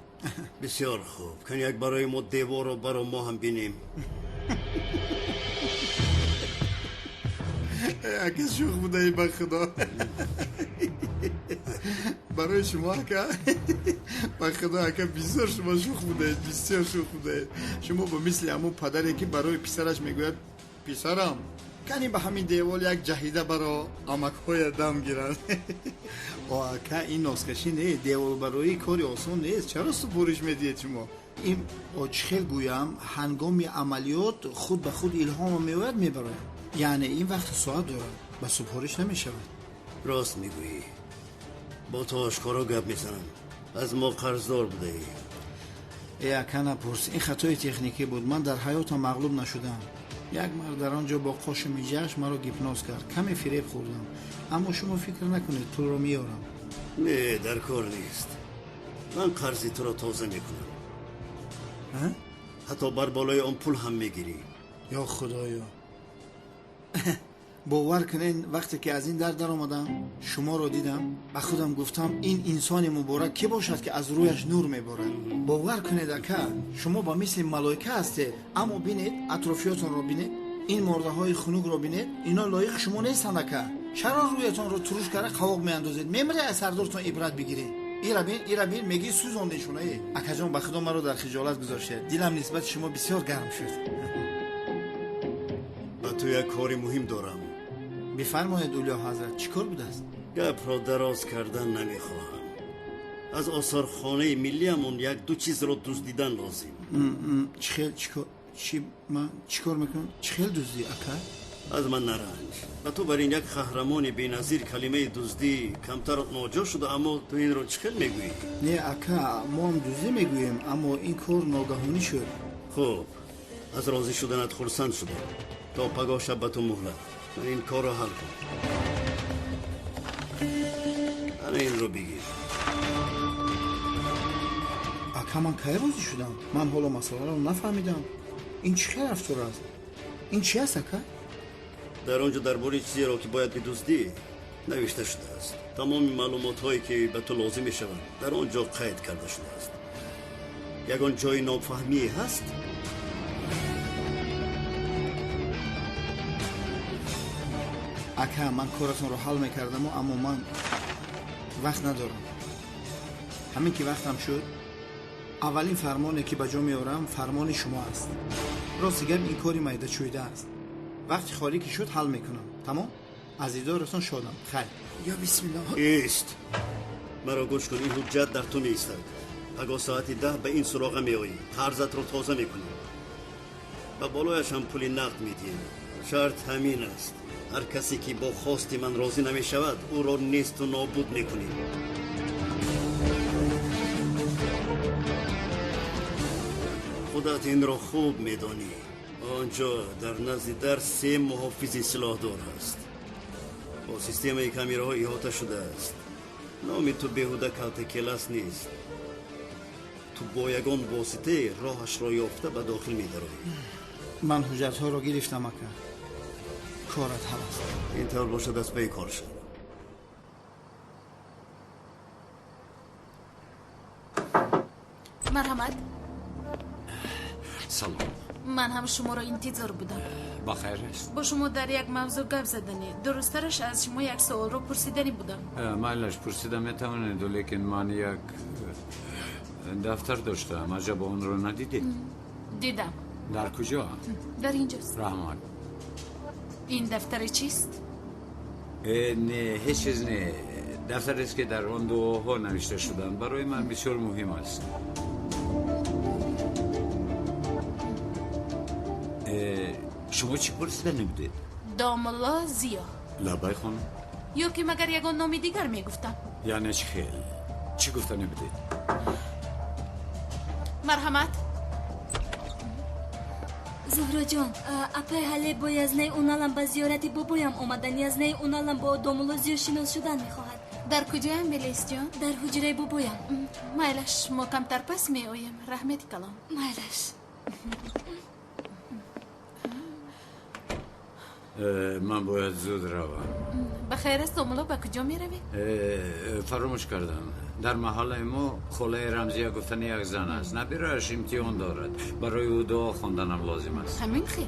Speaker 5: بسیار خوب، کن یک برای ما دیوار را برای ما هم بینیم.
Speaker 1: اگه شوخ بوده ای به خدا. برای شما که به خدا که بسیار شما شوخ بوده اید، بسیار شوخ بوده اید. شما با مثل همون پدری که برای پسرش میگوید پسرم کنی به همین دیوال یک جهیده برای امک‌های دم گیرند. که این ناسکشی نه، دیوال برای کاری آسان نیست. چرا سپورش میدید شما؟ این چخیل گویم هنگام عملیات خود به خود الهام میوید میبرایم. یعنی این وقت ساعت دارد به سپورش نمیشود.
Speaker 5: راست میگویی، با تو آشکارا گپ میزنم. از ما قرضدار بوده ای.
Speaker 1: اکه نپرس، این خطای تکنیکی بود. من در حیاتم مغلوب نشدم. یک مرد در آنجا با قاش میجهش مرا گیپناز کرد. کمی فریب خوردم، اما شما فکر نکنید تو رو میارم.
Speaker 5: نه در کار نیست. من قرضی تو را تازه میکنم. حتی بر بالای آن پول هم میگیری.
Speaker 1: یا خدایا. باور کنین وقتی که از این در آمدم شما رو دیدم و خودم گفتم این انسان مبارک کی باشد که از رویش نور میبارد. باور کنید که شما با مثل ملائکه هستید، اما بینید اطرافیاتون رو بینید، این مرده های خنوق رو بینید، اینا لایق شما نیستند. که چرا رویتون رو تروش کرده قواق میاندازید؟ میمره از سردارتون عبرت بگیرید. ایرا بین میگی سوزاندشونه. اکجان به خدا مرا در خجالت گذاشته. دلم نسبت شما بسیار گرم شد.
Speaker 5: من تو یک کاری مهم دارم.
Speaker 1: بفرمایید اولیا حضرت، چیکار بود است؟
Speaker 5: گپ را دراز کردن نمیخواهم. از آثار خانه ملی همون یک دو چیز را دزدیدن لازم. من
Speaker 1: چیکار میکنم؟ چخیل دزدی اکا؟
Speaker 5: از من نرنج. و تو بر این یک قهرمان بی‌نظیر کلمه دزدی کمتر ناجا شده، اما تو این رو چخیل میگویی؟
Speaker 1: نه اکا، ما هم دزدی میگوییم، اما این کار ناگهانی شد.
Speaker 5: خوب، از راضی شدنت خرسند شدم. تا پگاه شب به تو مهلت. من این کار را حل کن. من این رو بگیر.
Speaker 1: اکا من که راضی شدم؟ من حالا مسئله رو نفهمیدم. این چه رفتار است؟ این چی است اکا؟
Speaker 5: در آنجا درباره چیزی را که باید بدزدی نوشته شده است. تمام معلومات هایی که به تو لازم می شود در آنجا قید کرده شده است. یگان جای نافهمی هست؟
Speaker 1: اکا من کارتون رو حل میکردم، اما من وقت ندارم. همین که وقتم شد اولین فرمانی که به جا میارم فرمان شما است. راستی گرم این کاری میده چویده است. وقتی خالی که شد حل میکنم. تمام؟ از دیدارتون شدم. خیر یا بسم الله.
Speaker 5: ایست. مرا گوش کن، این حجت در تو نیستد. اگه ساعت 10 به این سراغ میایی قرضت رو تازه میکنی و بالایش هم پولی نقد میدیم. شرط همین است، هر کسی که با خواست من راضی نمی شود او را نیست و نابود میکنی. خودت این را خوب میدانی. آنجا در نزد در 3 محافظ سلاح دار هست. با سیستم کامیراها احاطه شده است. نام تو بیهوده کالتکیل نیست. تو با یگان واسطه راهش را یافته به داخل می‌داری.
Speaker 1: من حجت ها را گرفتم اکا. کارت حل است.
Speaker 5: این طور باشد دست به کار شد.
Speaker 11: مرحمت.
Speaker 4: سلام.
Speaker 11: من هم شما را انتظار بودم.
Speaker 4: بخیر است.
Speaker 11: با شما در یک موضوع گپ زدنی. درسترش از شما یک سوال رو پرسیدنی بودم.
Speaker 4: مایلش پرسیدم میتوانید، لیکن من یک دفتر داشتم. عجب اون رو ندیدید؟
Speaker 11: دیدم.
Speaker 4: در کجا؟
Speaker 11: در اینجاست.
Speaker 4: رحمان.
Speaker 11: این دفتر چیست؟
Speaker 4: نه هیچ چیز نه. دفتری است که در آن دعاها نوشته شدن برای من بسیار مهم است. شما چی پرسیده نبودید؟
Speaker 11: داملا زیا.
Speaker 4: لبای خانم؟
Speaker 11: یا که مگر یگان نامی دیگر میگفتم.
Speaker 4: یعنی چی خیلی؟ چی گفته نبودید؟
Speaker 11: مرحمت.
Speaker 13: زهرا جان اپای حاله با یزنه اونالم با زیارتی بابایم آمدن. یزنه اونالم با داملا زیا شناس شدن میخواهد.
Speaker 11: در کجایم ملیس جان؟
Speaker 13: در حجره بابایم.
Speaker 11: مایلش ما کمتر پس می اویم. رحمتی کلام.
Speaker 13: مایلش.
Speaker 4: من باید زود روم.
Speaker 11: بخیر است داملا با کجا می روی؟
Speaker 4: فراموش کردم. در محل ما خاله رمزیه گفتن یک زن است. نبیرش امتحان دارد. برای او دعا خواندنم لازم است.
Speaker 11: همین خیل.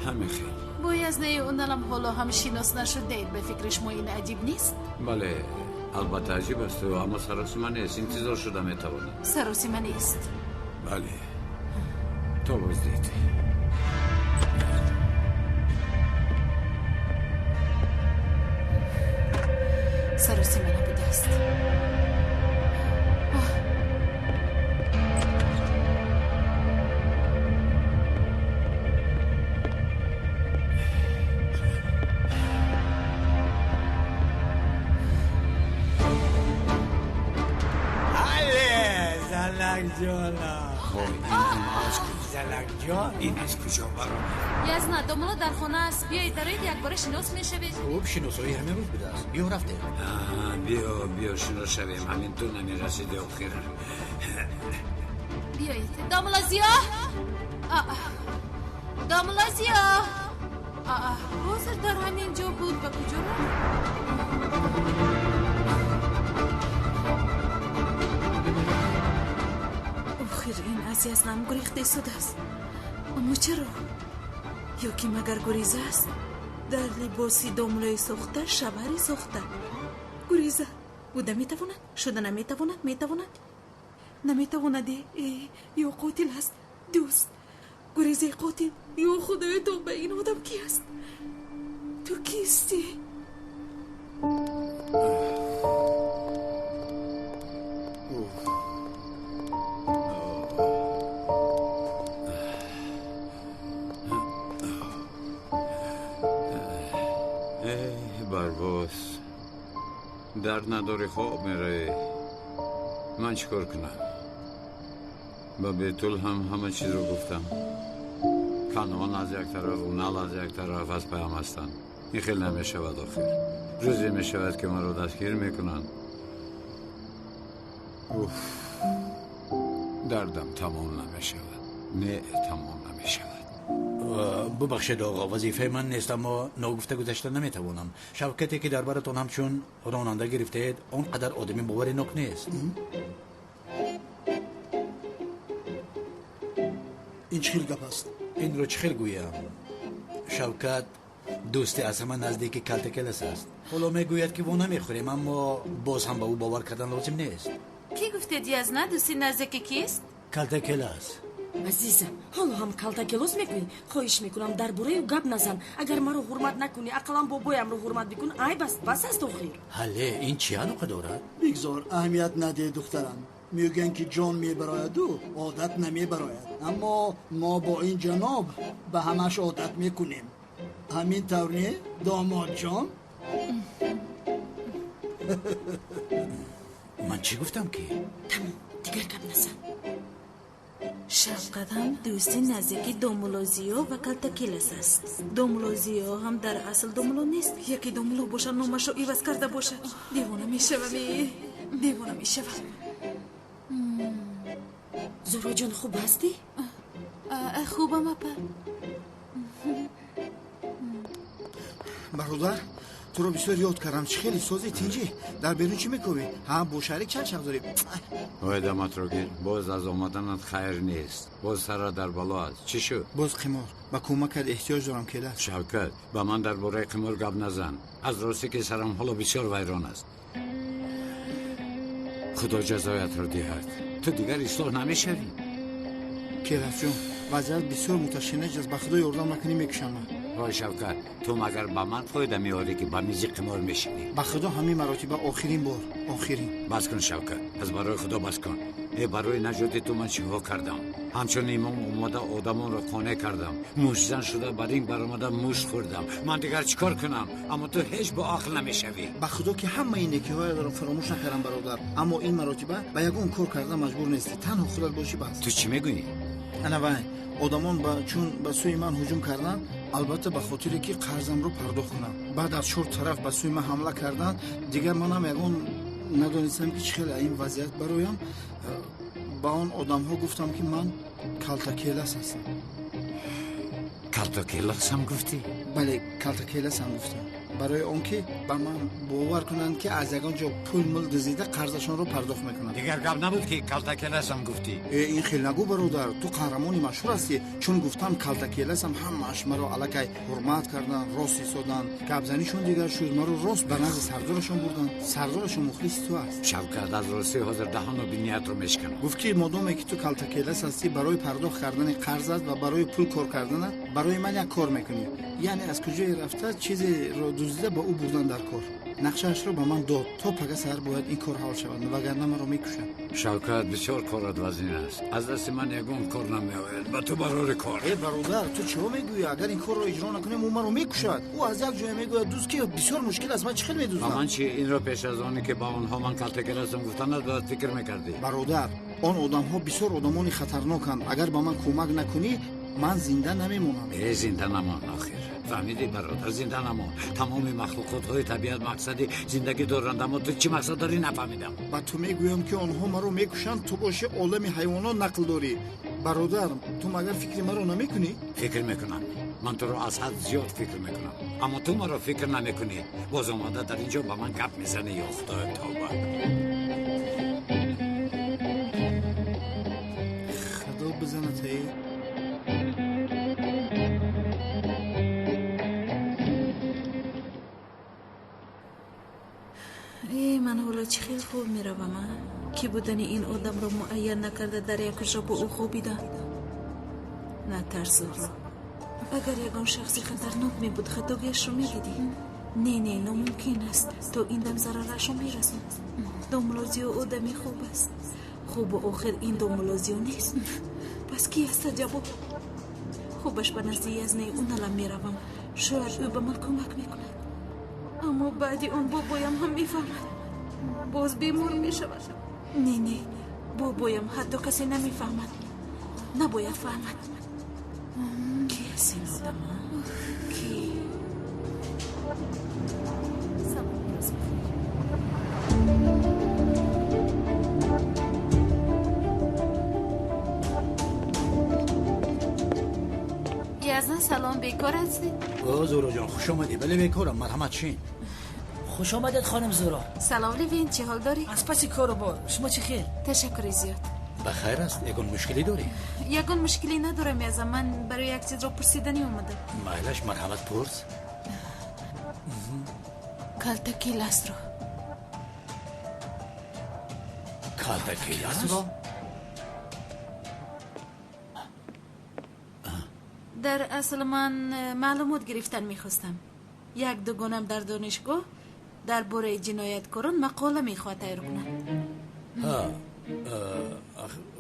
Speaker 4: همین خیل.
Speaker 11: با یزنه اونالم حالا هم شناس نشده. به فکر شما این عجیب نیست؟
Speaker 4: بله البته عجیب است اما سراسیمه نیست. انتظار شده میتوانم.
Speaker 11: سراسیمه نیست.
Speaker 4: بله تو بازدید.
Speaker 11: سراسیمه نبوده است.
Speaker 3: زلک جان این از کجا برام؟
Speaker 11: یزنا داملا در خانه است. بیایید درایید یک بار شناس میشوید.
Speaker 3: خوب شناسایی همه روز بوده است. بیا رفته.
Speaker 4: بیا شناس شویم. همین تو نمیرسیده آخر.
Speaker 11: بیایید. داملا زیا. داملا زیا. حاضر در همین جا بود. به کجا آخر این از یزنم گریخته شده است. اما چرا؟ یا که مگر گریزه است؟ در لباسی داملای ساخته شوهری ساخته. گریزه بوده میتواند؟ شده نمیتواند؟ میتواند؟ نمیتواند. یا قاتل است. دوست گریزه قاتل. یا خدای تو به این آدم کی است؟ تو کیستی؟
Speaker 4: برباس درد نداری خواب میره. من چیکار کنم؟ با بیتول همه چیز رو گفتم. کانون از یک طرف و نال از یک طرف از پیام هستن. این خیلی نمیشود آخر. روزی میشود که من رو دستگیر میکنن. دردم تمام نمیشود. نه تمام نمیشود.
Speaker 3: ببخشید آقا وظیفه من نیست اما ناگفته گذشته نمیتوانم. شوکتی که دربارتون همچون راننده گرفتید اونقدر آدمی باوری نک نیست. این چه گپ است؟ این رو چه گویم؟ شوکت دوستی از من نزدیک کلت کلس است. حالا میگوید که او نمیخوریم اما باز هم به او باور کردن لازم نیست.
Speaker 11: کی گفتید یزنا دوستی نزدیک کیست؟
Speaker 3: کلت کلس.
Speaker 14: عزیزم حالا هم کلتاکلوس میکنی. خواهش میکنم در بوره و گپ نزن. اگر مرا حرمت نکنی اقلا بابایم رو حرمت بکن. ای بس است آخر.
Speaker 3: حله این چی علاقه دارد؟
Speaker 1: بگذار اهمیت نده دخترم. میگن که جان میبراید و عادت نمیبراید. اما ما با این جناب به همش عادت میکنیم. همین طور نه داماد جان؟
Speaker 3: من چی گفتم که؟
Speaker 14: تمام دیگر گپ نزن.
Speaker 11: شفقت هم دوستی نزدیکی دومولوزیو و کلتاکیلس است. دومولوزیو هم در اصل دومولو نیست. یکی دومولو باشه نامشو ایواز کرده باشه. دیوانه میشوم.
Speaker 14: زهرا جان خوب هستی؟
Speaker 11: خوبم اپا.
Speaker 1: برادر تو رو بسیار یاد کردم. چه خیلی سازی تینجی در بیرون چی میکنی؟ با شریک چند شب داری؟
Speaker 4: وای دامت رو گیر. باز از آمدنت خیر نیست. باز سر در بالا است. چی شد؟
Speaker 1: باز قمار. با کمکت احتیاج دارم کلاس.
Speaker 4: شوکت با من در باره قمار گپ نزن. از راستی که سرم حالا بسیار ویران است. خدا جزایت رو دهد. تو دیگر اصلاح نمیشوی.
Speaker 1: کلاس جون وضعیت بسیار متشنج است. به خدا یاردم نکنی میکشم.
Speaker 4: وای شوکت تو مگر با من فایده میاری که با میزی قمار میشینی؟
Speaker 1: با خدا همین مراتب آخرین بار آخرین.
Speaker 4: بس کن شوکت، از برای خدا بس کن. برای نجات تو من چیکار کردم؟ همچون ایمان اومده آدمان رو خانه کردم، موشزن شده بعد این برآمده موش خوردم. من دیگر چیکار کنم؟ اما تو هیچ با عقل نمیشوی.
Speaker 1: با خدا که همه این نیکی‌های رو فراموش نکردم برادر، اما این مراتب با یگون کار کردن مجبور نیستی. تنها خودت باشی بس.
Speaker 4: تو چی میگویی؟
Speaker 1: انا وای آدمان چون به سوی من هجوم کردن، البته به خاطری که قرضم رو پرداخت کنم. بعد از چهار طرف به سوی من حمله کردن، دیگر منم یگون ندانستم که چه این وضعیت برایم. با اون آدم‌ها گفتم که من کالتاکیلاس هستم.
Speaker 4: کالتاکیلاس هم گفتی؟
Speaker 1: بله کالتاکیلاس هم گفتم. برای اون که با من باور کنند که از یگان جا پول مل دزدیده قرضشان رو پرداخت میکنند.
Speaker 4: دیگر گپ نبود که کالتاکیلاس هم گفتی.
Speaker 1: این خیلی نگو برادر، تو قهرمانی مشهور هستی. چون گفتم کالتاکیلاس هم همش مرا الکی حرمت کردن، راست ایستادن. گپزنیشون دیگر شد، مرا راست به نزد سردارشون بردن. سردارشون مخلص تو است.
Speaker 4: شوکت از راستی حاضر دهان و بنیت رو میشکنم.
Speaker 1: گفت که مادامی که تو کالتاکیلاس هستی برای پرداخت کردن قرض و برای پول کار کردن برای من یک کار میکنی. یعنی از کجای رفته چیزی رو دزدیده با او بردن در کار. نقشه‌اش رو به من داد تا پگه سر باید این کار حل شود وگرنه من رو میکشن.
Speaker 4: شوکت بسیار کارت وزین است. از دست من یگون کار نمیآید. با تو برای کار.
Speaker 1: ای برادر تو چرا میگویی اگر این کار رو اجرا نکنیم او من رو میکشد؟ او از یک جای میگوید دوست که بسیار مشکل است. من چه خیلی میدوزم.
Speaker 4: من چی این رو پیش از آنی که با اونها من کالتاکیلاسم گفتن باید فکر میکردی؟
Speaker 1: برادر آن آدم‌ها بسیار آدمانی خطرناکند. اگر با من کمک نکنی من زنده نمیمونم.
Speaker 4: زنده نمان آخر. فهمیدی برادر زنده نمان. تمام مخلوقات های طبیعت مقصدی زندگی دارند اما تو چی مقصد داری نفهمیدم.
Speaker 1: با تو میگویم که آنها مرا میکشند تو باشه عالم حیوانات نقل داری. برادر تو مگر فکر مرا نمیکنی؟
Speaker 4: فکر میکنم. من تو رو از حد زیاد فکر میکنم اما تو مرا فکر نمیکنی. باز آمده در اینجا با من گپ میزنی یا خدای توبه.
Speaker 1: خدا بزنت ای.
Speaker 11: من حالا چه خیلی خوب میروم که بودن این آدم رو معین نکرده در یک جا با او خوابیدن. نه ترس رو اگر یکان شخصی خطرناک می بود خطاگیش رو میدیدی. نه ناممکن است تو این دم ضررش رو میرسون. دوملازیو آدمی خوب است. خوب و آخر این دوملازیو نیست. پس کی است جبو؟ خوبش به نزدی از نه اون الان میروم. شاید او به من کمک میکند. اما بعدی اون بابایم هم میفهمد. باز بیمار میشود. نه بابایم حتی کسی نمیفهمد. نباید فهمد. کی است این آدم؟ کی؟ یزدان سلام، بیکار هستی؟
Speaker 3: زورا جان خوش آمدی. بله بیکارم. مرحمت چین.
Speaker 10: خوش آمدید خانم زورا.
Speaker 11: سلام لیوین، چه حال داری؟
Speaker 10: از پس کارو با شما چه خیر؟
Speaker 11: تشکر زیاد.
Speaker 3: بخیر است. یکون مشکلی داری؟
Speaker 11: یکون مشکلی ندارم یزدان. من برای یک چیز رو پرسیدنی اومدم.
Speaker 3: مایلش مرحمت پرس.
Speaker 11: کالتاکیلاس رو.
Speaker 3: کالتاکیلاس رو؟
Speaker 11: در اصل من معلومات گرفتن میخواستم. یک دوگانم در دانشگاه در باره جنایتکاران مقاله میخواد تایر کنن.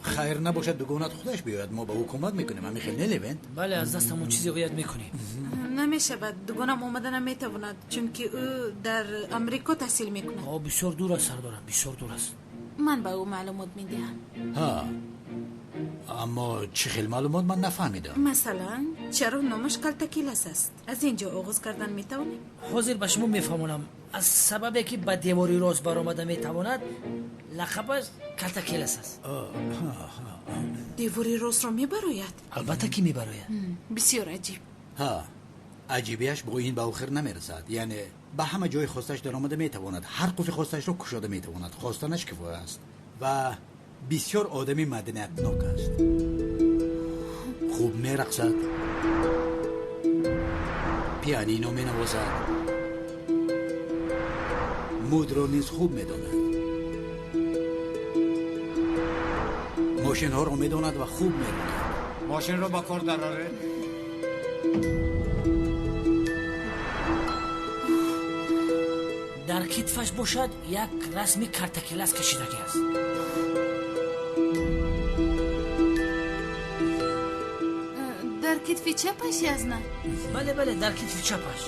Speaker 3: خیر نباشد دوگانت خودش بیاید ما به او کمک میکنیم. همین خیلی نلیوین؟
Speaker 10: بله از دستمون چیزی باید میکنیم.
Speaker 11: نمیشه بعد دوگانم اومدن نمیتواند چون که او در امریکا تحصیل میکنه.
Speaker 10: بسیار دور است سردارم، بسیار دور است.
Speaker 11: من به او معلومات میدهم.
Speaker 3: اما چه خیلی معلومات من نفهمیدم.
Speaker 11: مثلا چرا نامش کالتاکیلاس است؟ از اینجا آغاز کردن میتوانیم؟
Speaker 10: حاضر به شما میفهمونم. از سببی که به دیواری راست برآمده میتواند لقبش کالتاکیلاس است.
Speaker 11: دیواری راست رو میبراید؟
Speaker 10: البته که میبراید.
Speaker 11: بسیار عجیب.
Speaker 3: عجیبیش با این به آخر نمیرسد. یعنی به همه جای خواستش در آمده میتواند. هر قفل خواستش رو کشاده میتواند. خواستنش کفایه است و بسیار آدمی مدنیتناک است. خوب میرقصد، پیانینو مینوازد، مود رو نیز خوب میداند، ماشین ها رو میداند و خوب میراند.
Speaker 4: ماشین رو با کار دراره؟
Speaker 10: کتفش باشد یک رسم کارتکلاس کشیدگی است.
Speaker 11: در کتف چپش یزنه؟
Speaker 10: بله در کتف چپش.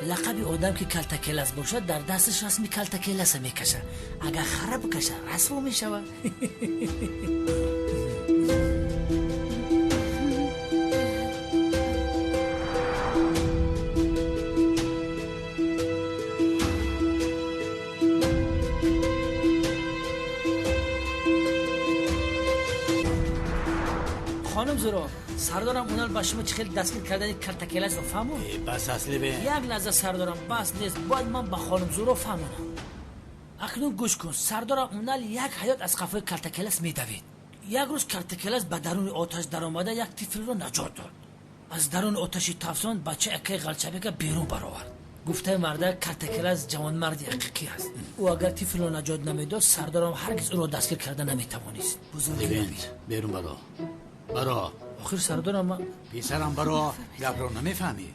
Speaker 10: لقب آدم که کلتکلاس باشد در دستش رسمی کلتکلاس میکشه. اگر خراب کشه رسوا میشود. خانم زورا سردارم اونال با شما چخیل دستگیر کردن کلتکلاس رو فهمون؟
Speaker 3: بس اصلی به
Speaker 10: یک لحظه سردارم بس نیست، باید من با خانم زورا فهمونم. اکنون گوش کن، سردارم اونال یک حیات از قفای کلتکلاس میدوید. یک روز کلتکلاس به درون آتش در آمده یک طفل رو نجات داد. از درون آتشی تفسان بچه اکی غلچبه که بیرون برآورد. گفته مرده کلتکلاس جوان مردی حقیقی است. او اگر طفل رو نجات نمیداد سردارم هرگز او رو دستگیر کرده نمیتوانست. بزرگی
Speaker 3: بیرون برا
Speaker 10: آخر سردارم من
Speaker 3: پیسرم برا گپ رو نمیفهمی.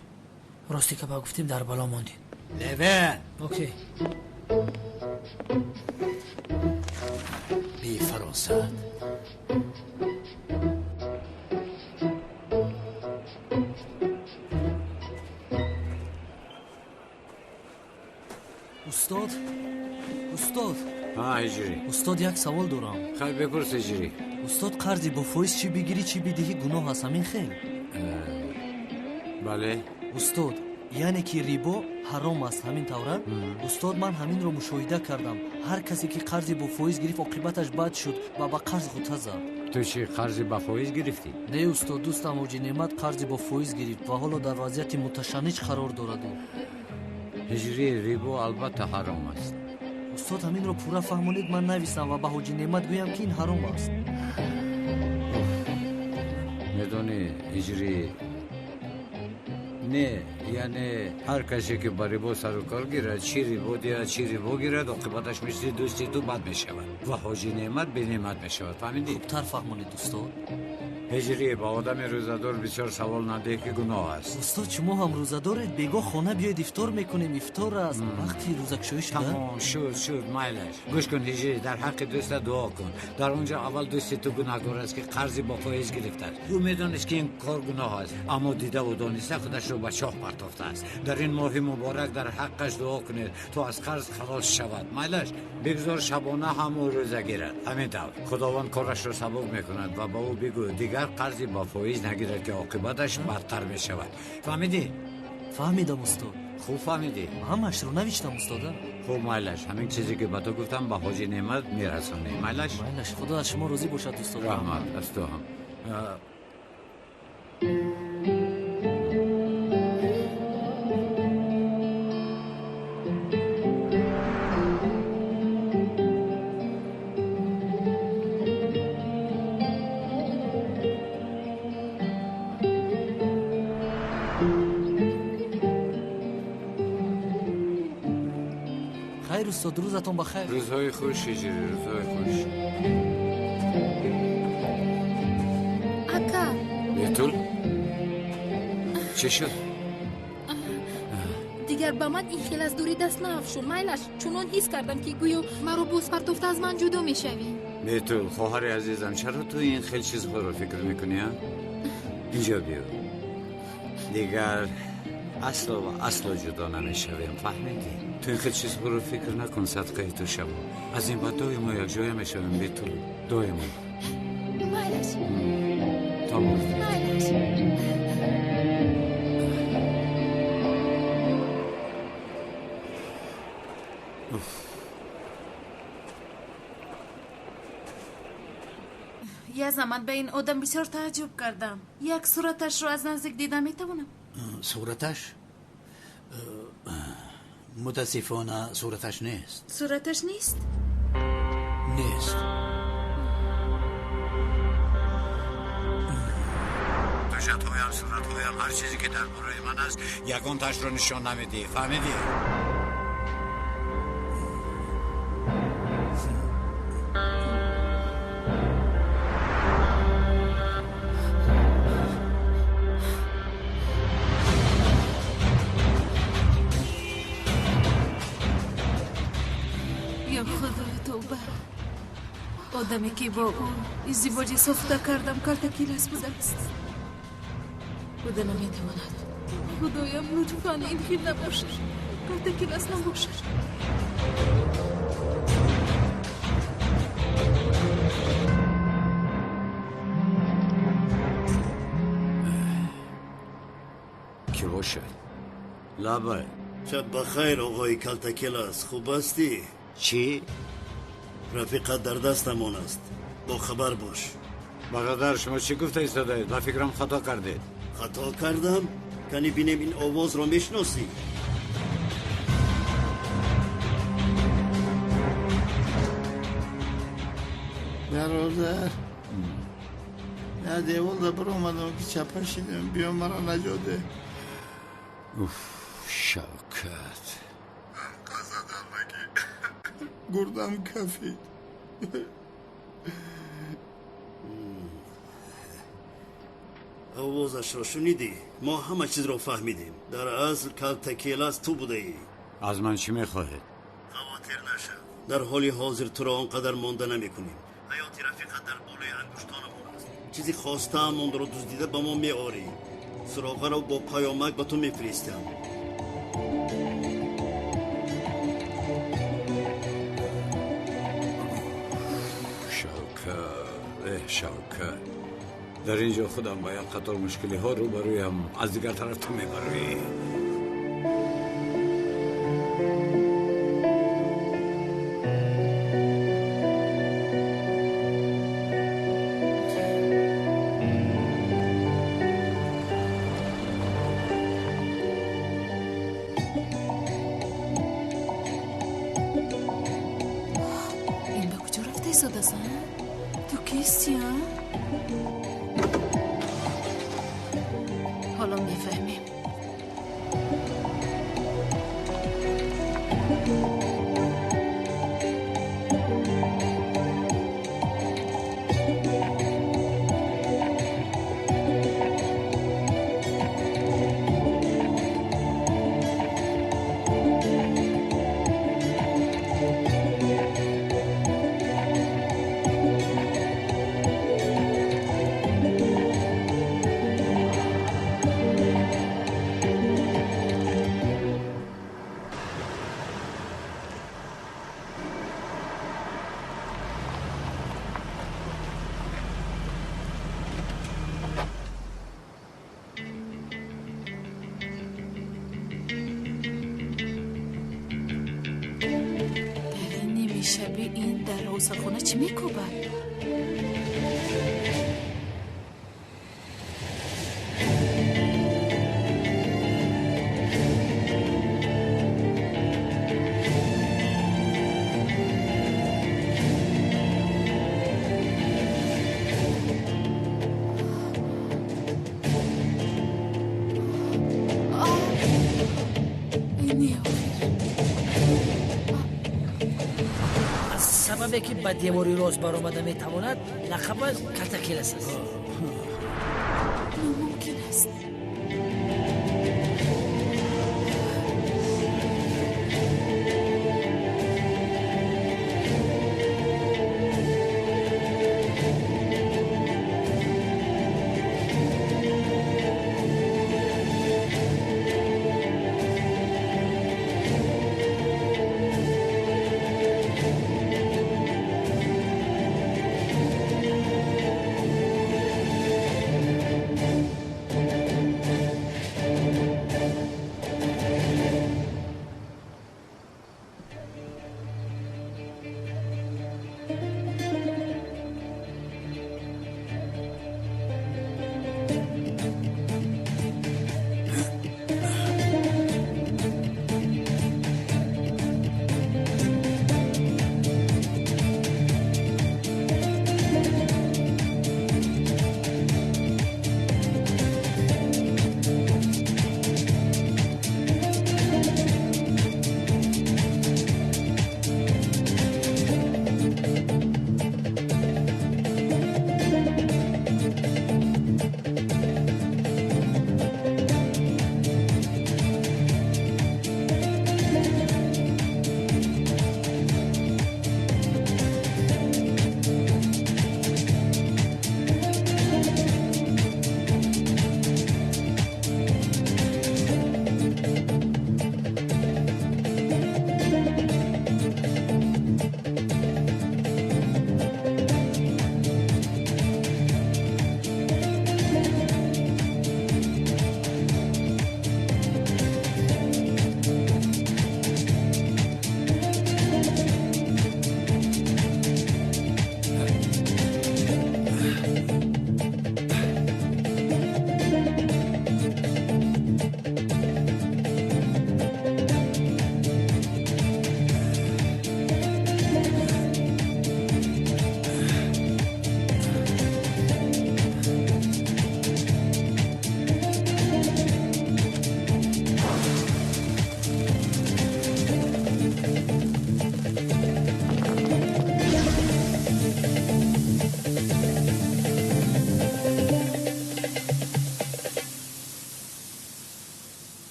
Speaker 10: راستی که با گفتیم در بالا ماندیم.
Speaker 3: لون
Speaker 10: اوکی.
Speaker 3: بی فرانسه
Speaker 15: استاد
Speaker 4: ها هجری
Speaker 15: استاد یک سوال دارم.
Speaker 4: خیلی بپرس هجری.
Speaker 15: استاد قرضی با فایز چی بگیری چی بدهی گناه هست همین خیلی؟
Speaker 4: بله
Speaker 15: استاد یعنی که ریبا حرام است همین طوره؟ استاد من همین رو مشاهده کردم. هر کسی که قرضی با فایز گرفت عاقبتش بد شد و با قرض خود زد.
Speaker 4: تو چی قرضی با فایز گرفتی؟
Speaker 15: نه استاد دوستم اوجی نعمت قرضی با فایز گرفت و حالا در وضعیت متشنج قرار دارد.
Speaker 4: هجری ریبا البته حرام است.
Speaker 15: استاد همین رو پورا فهمونید من نویسم و به حاجی نعمت گویم که این حرام است.
Speaker 4: میدونی هجری نه یعنی هر کسی که با ریبا سر و کار گیرد چی ریبا دید چی ریبا گیرد عاقبتش میشه دوستی تو بد میشود و حاجی نعمت به نعمت میشود. فهمیدی؟
Speaker 15: خوبتر فهمونید استاد.
Speaker 4: هجری با آدم روزدار بسیار سوال نده که گناه است.
Speaker 15: استاد شما هم روزدارید بگاه خانه بیاید افطار میکنیم. افطار است وقتی روزکشایی شده.
Speaker 4: تمام شد مایلش. گوش کن هجری در حق دوست دعا کن. در اونجا اول دوست تو گناهکار است که قرضی با فایز گرفته است. او میدونست که این کار گناه است اما دیده و دانسته خودش رو به چاه پرتافته است. در این ماه مبارک در حقش دعا کنید تا از قرض خلاص شود. مایلش بگذار شبانه هم روزه گیرد. همین طور خداوند کارش رو سبک میکند و با او بگو دیگر قرضی با فایز نگیرد که عاقبتش بدتر می شود. فهمیدی؟
Speaker 15: فهمیدم استاد.
Speaker 4: خوب فهمیدی؟
Speaker 15: همش رو نوشتم استاد.
Speaker 4: خوب مایلش همین چیزی که با تو گفتم با حاجی نعمت میرسونی. مایلش
Speaker 15: خدا از شما راضی باشد استاد.
Speaker 4: رحمت از تو هم.
Speaker 15: خیر استاد روزتون بخیر.
Speaker 4: روزهای خوش هجری روزهای خوش.
Speaker 9: اکا
Speaker 4: بیتول چه شد؟
Speaker 9: دیگر با من این خیل از دوری دست نافشون مایلش چونان حس کردم که گویو مرا بوس پرتفته از من جدا میشوی.
Speaker 4: بیتول خواهر عزیزم چرا تو این خیل چیزها رو فکر میکنی؟ اینجا بیا دیگر اصلا جدا نمیشویم. فهمیدی؟ تو این خیلی چیز رو فکر نکن صدقه تو شما. از این بعد ما یک جای میشویم بیتول دایما.
Speaker 9: مایلش
Speaker 4: تمام.
Speaker 9: مایلش
Speaker 11: یه زمان به این آدم بسیار تعجب کردم. یک صورتش رو از نزدیک دیدم میتونم؟
Speaker 3: صورتش؟ متاسفانه صورتش نیست.
Speaker 11: صورتش نیست؟
Speaker 3: نیست.
Speaker 4: تشت‌هایم صورت‌هایم هر چیزی که در برای من است یگان تاش رو نشان نمیدی. فهمیدی؟
Speaker 11: одаме ки бо ӯ издивоҷи софта кардам калтакилас будааст. буда наметавонад. худоям лутфан ин хел набошад. калтакилас набошад.
Speaker 4: کی باشد؟ لابه
Speaker 5: شب بخیر آقای کلتکلاس، خوب هستی؟
Speaker 4: چی؟
Speaker 5: رفیقت در دستمان است، با خبر باش.
Speaker 4: برادر شما چی گفته ایستاده؟ من فکرم خطا کردید.
Speaker 5: خطا کردم؟ کنی بینم این آواز را میشناسی؟
Speaker 1: برادر نه دیوال دبر اومدم که چپه شیدم بیا مرا نجاده.
Speaker 4: شوکت
Speaker 1: قضا دمگی گردم کفید.
Speaker 5: آوازش را شنیدی؟ ما همه چیز را فهمیدیم. در اصل کلتکلاس تو بوده ای.
Speaker 4: از من چی میخواهید؟
Speaker 5: خواطر نشد. در حال حاضر تو را آنقدر مانده نمی کنیم. حیات رفیقت در بالای انگشتانمان است. چیزی خواسته هم آن را دزدیده به ما می آری. سراغه را با پیامک به تو می فرستم.
Speaker 4: شوکت در اینجا خودم با یک قطار مشکلی ها رو برویم، از دیگر طرف تو میبروی.
Speaker 11: این به کجا رفته ایستاده سن؟ تو کیستی ها؟ حالا میفهمیم. شبیه این در حوصلخانه چی میکوبد؟
Speaker 10: سببی که به دیواری راست برآمده میتواند لقب کلتکلاس است.
Speaker 11: ناممکن است.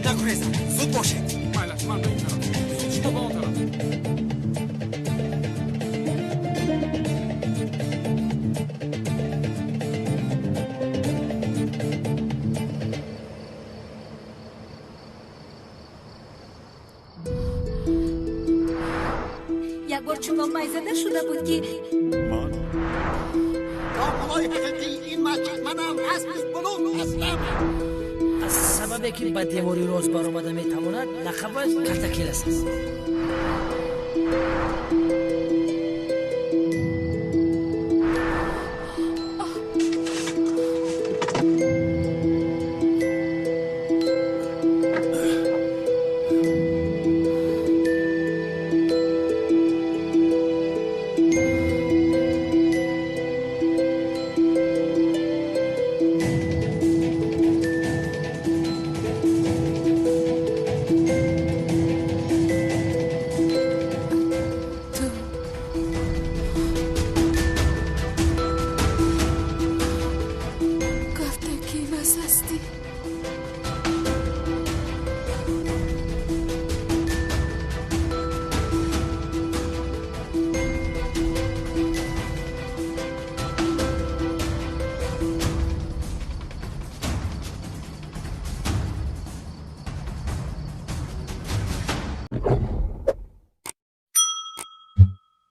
Speaker 16: نگریزم. زود باشید.
Speaker 12: مایلش من به این طرف. شما به اون طرف.
Speaker 13: یک بار چوبم مایزده شده بود که
Speaker 1: داملای حقیقی این مسجد منم اسم بلوغ اسلام.
Speaker 10: از سببی که به دیواری روز بر آمده میتواند لقبش کارتکیلس است.